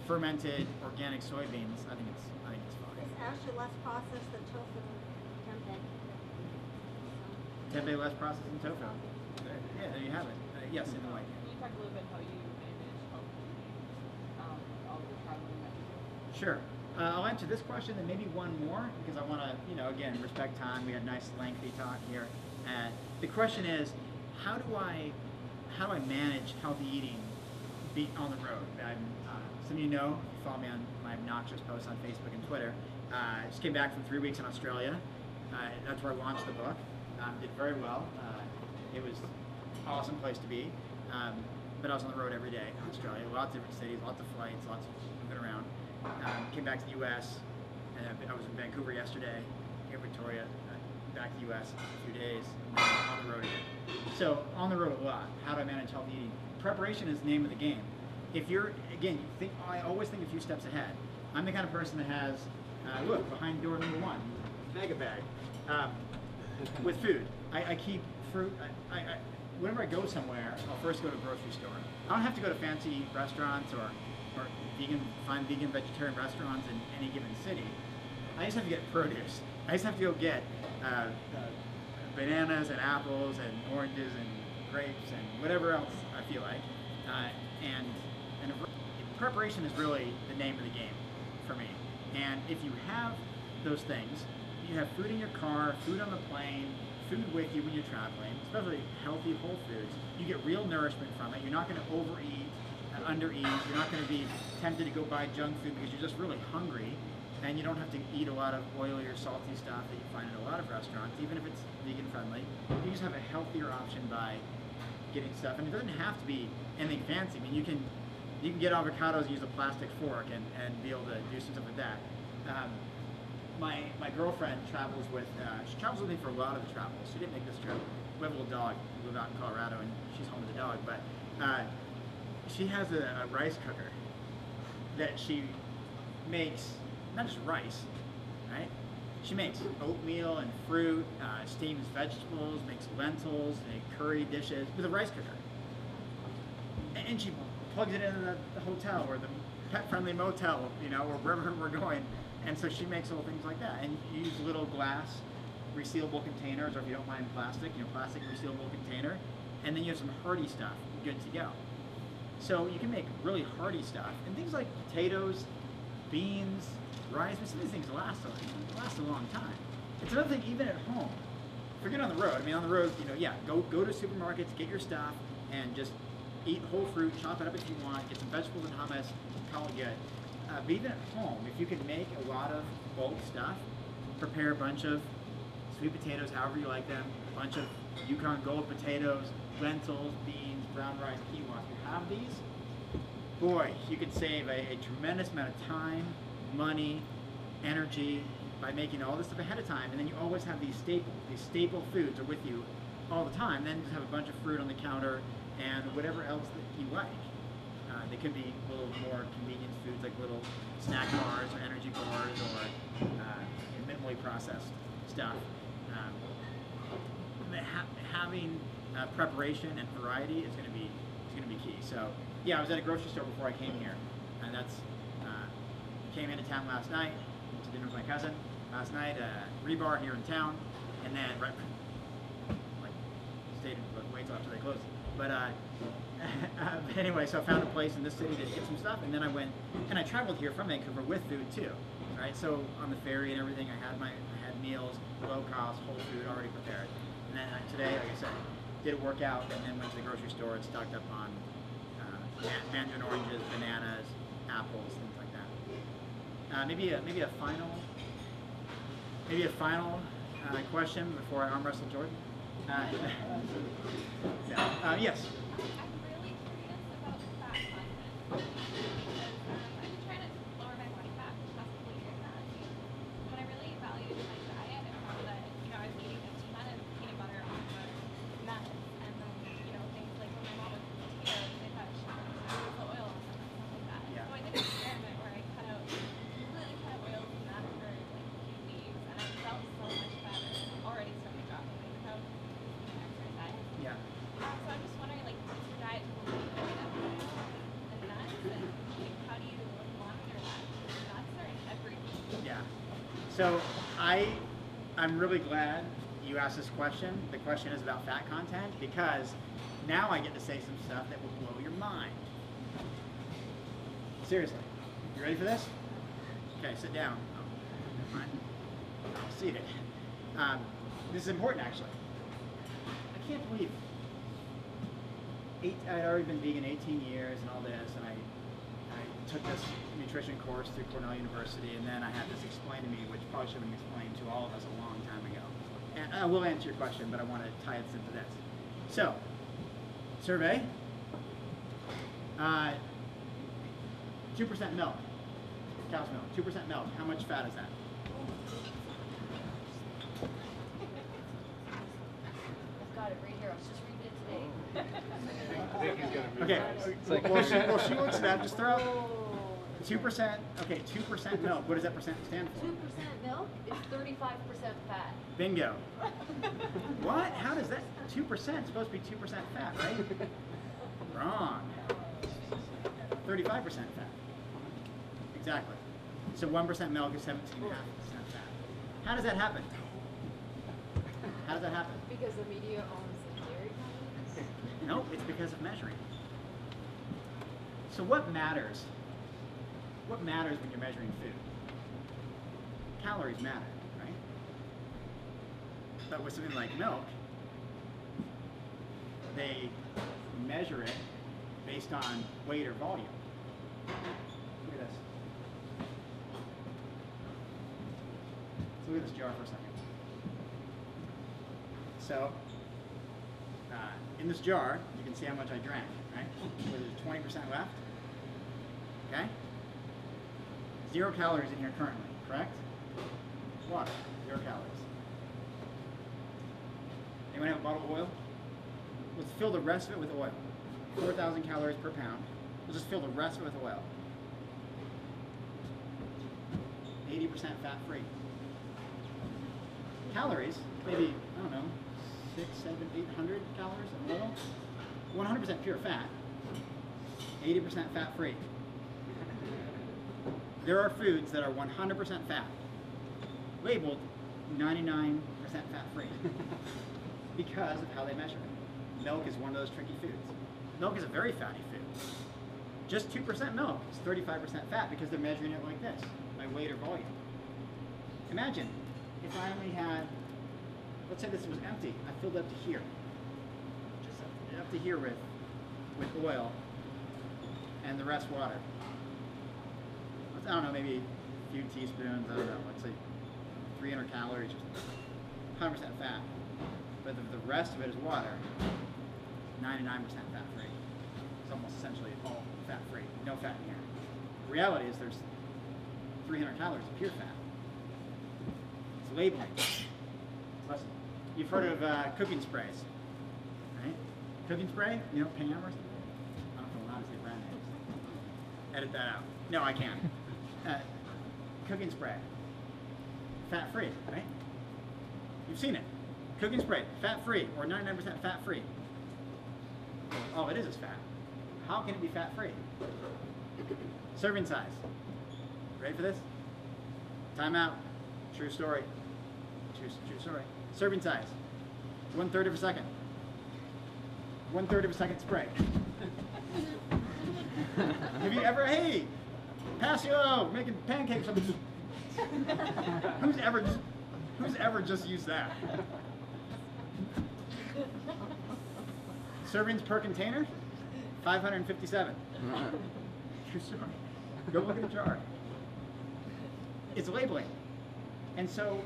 fermented organic soybeans, I think it's fine. It's actually less processed than tofu and tempeh. Tempeh less processed than tofu. Yeah, there you have it. Yes, in the white. Can you talk a little bit how you manage health all the traveling that you do? Sure. I'll answer this question and maybe one more because I want to, again, respect time. We had a nice lengthy talk here. The question is, how do I manage healthy eating on the road? Some of you know, follow me on my obnoxious posts on Facebook and Twitter. I just came back from 3 weeks in Australia. That's where I launched the book. Did very well. It was an awesome place to be. But I was on the road every day in Australia. Lots of different cities, lots of flights, lots of moving around. Came back to the U.S. And I was in Vancouver yesterday, here in Victoria, back to the U.S. in a few days, and then on the road again. So on the road a lot. How do I manage healthy eating? Preparation is the name of the game. If you're, again, I always think a few steps ahead. I'm the kind of person that has, look, behind door number 1, mega bag, with food. I keep fruit. Whenever I go somewhere, I'll first go to a grocery store. I don't have to go to fancy restaurants or find vegan, vegetarian restaurants in any given city. I just have to get produce. I just have to go get bananas and apples and oranges and grapes and whatever else I feel like. And preparation is really the name of the game for me. And if you have those things, you have food in your car, food on the plane, food with you when you're traveling, especially healthy whole foods, you get real nourishment from it. You're not going to overeat, undereat. You're not going to be tempted to go buy junk food because you're just really hungry, and you don't have to eat a lot of oily or salty stuff that you find in a lot of restaurants, even if it's vegan friendly. You just have a healthier option by getting stuff, and it doesn't have to be anything fancy. I mean, you can get avocados and use a plastic fork and be able to do some stuff with that. My girlfriend travels with me for a lot of the travels. She didn't make this trip. We have a little dog. We live out in Colorado, and she's home with the dog. But she has a rice cooker that she makes, not just rice, right? She makes oatmeal and fruit, steams vegetables, makes lentils, and curry dishes with a rice cooker. And she plugs it into the hotel or the pet-friendly motel, or wherever we're going. And so she makes little things like that. And you use little glass resealable containers, or if you don't mind plastic, plastic resealable container. And then you have some hearty stuff, good to go. So you can make really hearty stuff. And things like potatoes, beans, rice, some of these things last a long time. It's another thing, even at home. Forget on the road. I mean, on the road, go to supermarkets, get your stuff, and just eat whole fruit, chop it up if you want, get some vegetables and hummus, call it good. But even at home, if you can make a lot of bulk stuff, prepare a bunch of sweet potatoes, however you like them, a bunch of Yukon Gold potatoes, lentils, beans, brown rice, quinoa. If you have these, boy, you could save a tremendous amount of time, money, energy by making all this stuff ahead of time. And then you always have these staple foods are with you all the time. Then you just have a bunch of fruit on the counter and whatever else that you like. They could be little more convenience foods like little snack bars or energy bars or minimally processed stuff. Having preparation and variety is going to be key. So yeah, I was at a grocery store before I came here, and that's came into town last night. Went to dinner with my cousin last night. Rebar here in town, and then stayed and waited until they closed. But anyway, so I found a place in this city to get some stuff, and then I went and I traveled here from Vancouver with food too, right? So on the ferry and everything, I had meals, low cost, whole food already prepared. And then today, like I said, did a workout and then went to the grocery store and stocked up on mandarin oranges, bananas, apples, things like that. Maybe a final question before I arm wrestle Jordan. Yes. I'm really curious about the fat because I've been trying to lower my body fat for the past couple of years now. And when I really evaluated my diet, I found that, I was eating a ton of peanut butter on the nuts, and then, things like when my mom would cook potatoes, they thought she was the oil and stuff like that. Yeah. So I did an experiment where I completely cut oils and that for like a few weeks, and I felt so much better. And already started dropping weight without exercise. Yeah. So I'm just wondering, like, does your diet totally avoid oil and nuts, and like, how do you monitor that? Because nuts are in everything. Yeah. So I'm really glad you asked this question. The question is about fat content because now I get to say some stuff that will blow your mind. Seriously. You ready for this? Okay, sit down. Oh, never mind. I'll seat it. This is important actually. I can't believe I'd already been vegan 18 years and all this, and I took this nutrition course through Cornell University, and then I had this explained to me, which probably should have been explained to all of us a long time ago. And I will answer your question, but I want to tie it into this. So, survey. 2% milk, cow's milk, 2% milk. How much fat is that? I've got it right here. I was just reading it today. I think he's gonna move Okay, fast. well she looks it up, just throw 2%, okay, 2% milk. What does that percent stand for? 2% milk is 35% fat. Bingo. What? How does that, 2% is supposed to be 2% fat, right? Wrong. 35% fat. Exactly. So 1% milk is 17.5% fat. How does that happen? How does that happen? Because the media owns the dairy companies. No, it's because of measuring. So what matters? What matters when you're measuring food? Calories matter, right? But with something like milk, they measure it based on weight or volume. Look at this. So look at this jar for a second. So, in this jar, you can see how much I drank, right? So there's 20% left. Okay? 0 calories in here currently, correct? Water, 0 calories. Anyone have a bottle of oil? Let's fill the rest of it with oil. 4,000 calories per pound. We'll just fill the rest of it with oil. 80% fat-free. Calories, maybe, I don't know, 6, 7, 800 calories of oil. 100% pure fat. 80% fat-free. There are foods that are 100% fat, labeled 99% fat-free, because of how they measure it. Milk is one of those tricky foods. Milk is a very fatty food. Just 2% milk is 35% fat because they're measuring it like this, by weight or volume. Imagine if I only had, let's say this was empty, I filled it up to here. Just up to here with oil and the rest water. I don't know, maybe a few teaspoons, I don't know, let's say 300 calories, 100% fat. But the rest of it is water, 99% fat-free. It's almost essentially all fat-free, no fat in here. The reality is there's 300 calories of pure fat. It's labeling. Listen, you've heard of cooking sprays, right? Cooking spray, you know, Pam or something? I don't know how to say brand names. Edit that out. No, I can't. Cooking spray, fat-free, right? You've seen it. Cooking spray, fat-free, or 99% fat-free. All it is fat. How can it be fat-free? Serving size. Ready for this? Time out. True story. True story. Serving size. 1/3 of a second. 1/3 of a second spray. Have you ever, hey, Passio, making pancakes. Who's ever just used that? Servings per container, 557. True story. Go look at the jar. It's labeling, and so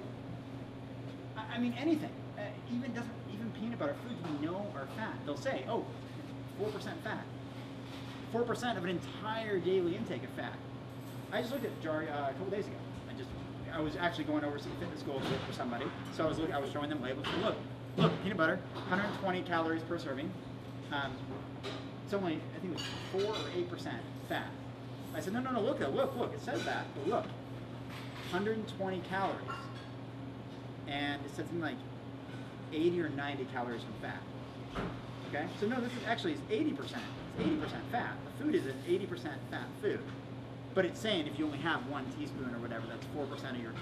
I mean anything, even peanut butter foods we know are fat. They'll say, oh, 4% fat, 4% of an entire daily intake of fat. I just looked at the jar a couple days ago. I was actually going over some fitness goals with somebody, so I was showing them labels. So look, peanut butter, 120 calories per serving. It's only, I think it was 4 or 8% fat. I said, no, look, it says that, but look, 120 calories. And it said something like 80 or 90 calories from fat. Okay, so no, this is actually 80%. It's 80% fat. The food is an 80% fat food. But it's saying if you only have 1 teaspoon or whatever, that's 4% of your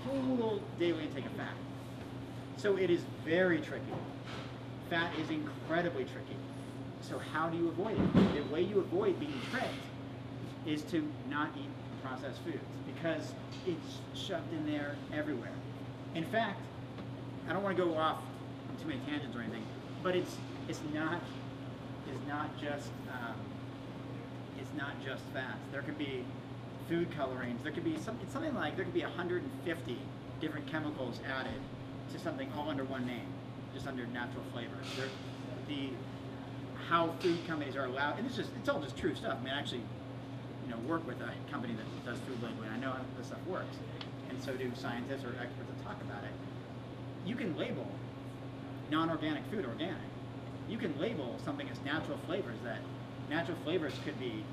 total daily intake of fat. So it is very tricky. Fat is incredibly tricky. So how do you avoid it? The way you avoid being tricked is to not eat processed foods, because it's shoved in there everywhere. In fact, I don't want to go off on too many tangents or anything, but it's not just fats. There could be food colorings. There could be something like 150 different chemicals added to something all under one name, just under natural flavors. How food companies are allowed, and it's all just true stuff. I mean, I actually, work with a company that does food labeling. I know how this stuff works, and so do scientists or experts that talk about it. You can label non-organic food organic. You can label something as natural flavors. That natural flavors could be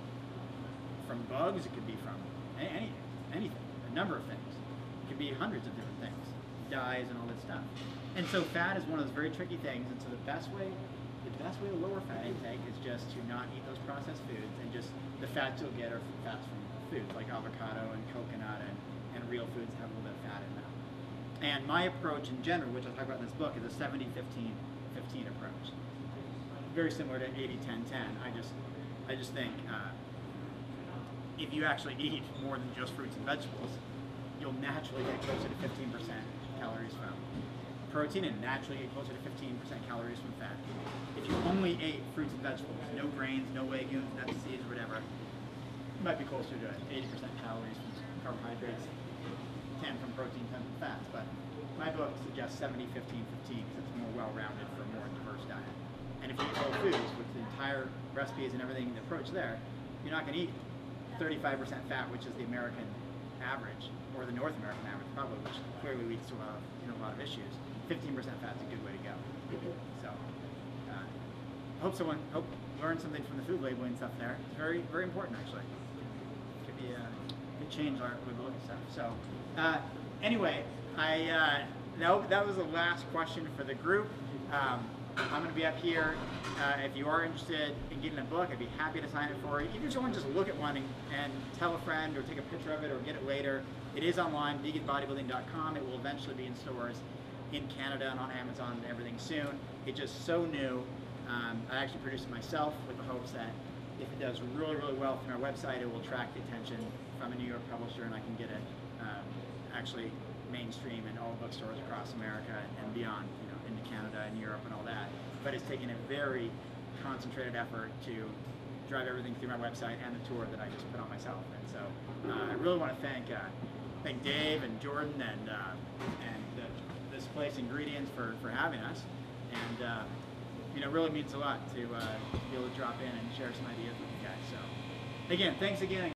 from bugs. It could be from anything, a number of things. It could be hundreds of different things, dyes and all this stuff. And so fat is one of those very tricky things. And so the best way to lower fat intake is just to not eat those processed foods, and just the fats you'll get are fats from foods like avocado and coconut and real foods have a little bit of fat in them. And my approach in general, which I talk about in this book, is a 70-15-15 approach. Very similar to 80-10-10. I just think if you actually eat more than just fruits and vegetables, you'll naturally get closer to 15% calories from protein, and naturally get closer to 15% calories from fat. If you only ate fruits and vegetables, no grains, no legumes, nuts, seeds, or whatever, you might be closer to 80% calories from carbohydrates, 10 from protein, 10 from fats. But my book suggests 70-15-15 because it's more well-rounded for a more diverse diet. And if you eat whole foods with the entire recipes and everything, the approach there, you're not going to eat 35% fat, which is the American average, or the North American average probably, which clearly leads to a lot of issues. 15% fat is a good way to go. So, hope learn something from the food labeling stuff there. It's very, very important actually. Could be could change our way we look at stuff. So, anyway, that was the last question for the group. I'm going to be up here. If you are interested in getting a book, I'd be happy to sign it for you. Even if you want to just look at one and tell a friend or take a picture of it or get it later, it is online, veganbodybuilding.com. It will eventually be in stores in Canada and on Amazon and everything soon. It's just so new. I actually produced it myself with the hopes that if it does really, really well from our website, it will attract the attention from a New York publisher, and I can get it actually mainstream in all bookstores across America and beyond, into Canada and Europe and all that. But it's taken a very concentrated effort to drive everything through my website and the tour that I just put on myself. And so I really want to thank Dave and Jordan and this place Ingredients for having us, and it really means a lot to be able to drop in and share some ideas with you guys. So again, thanks again.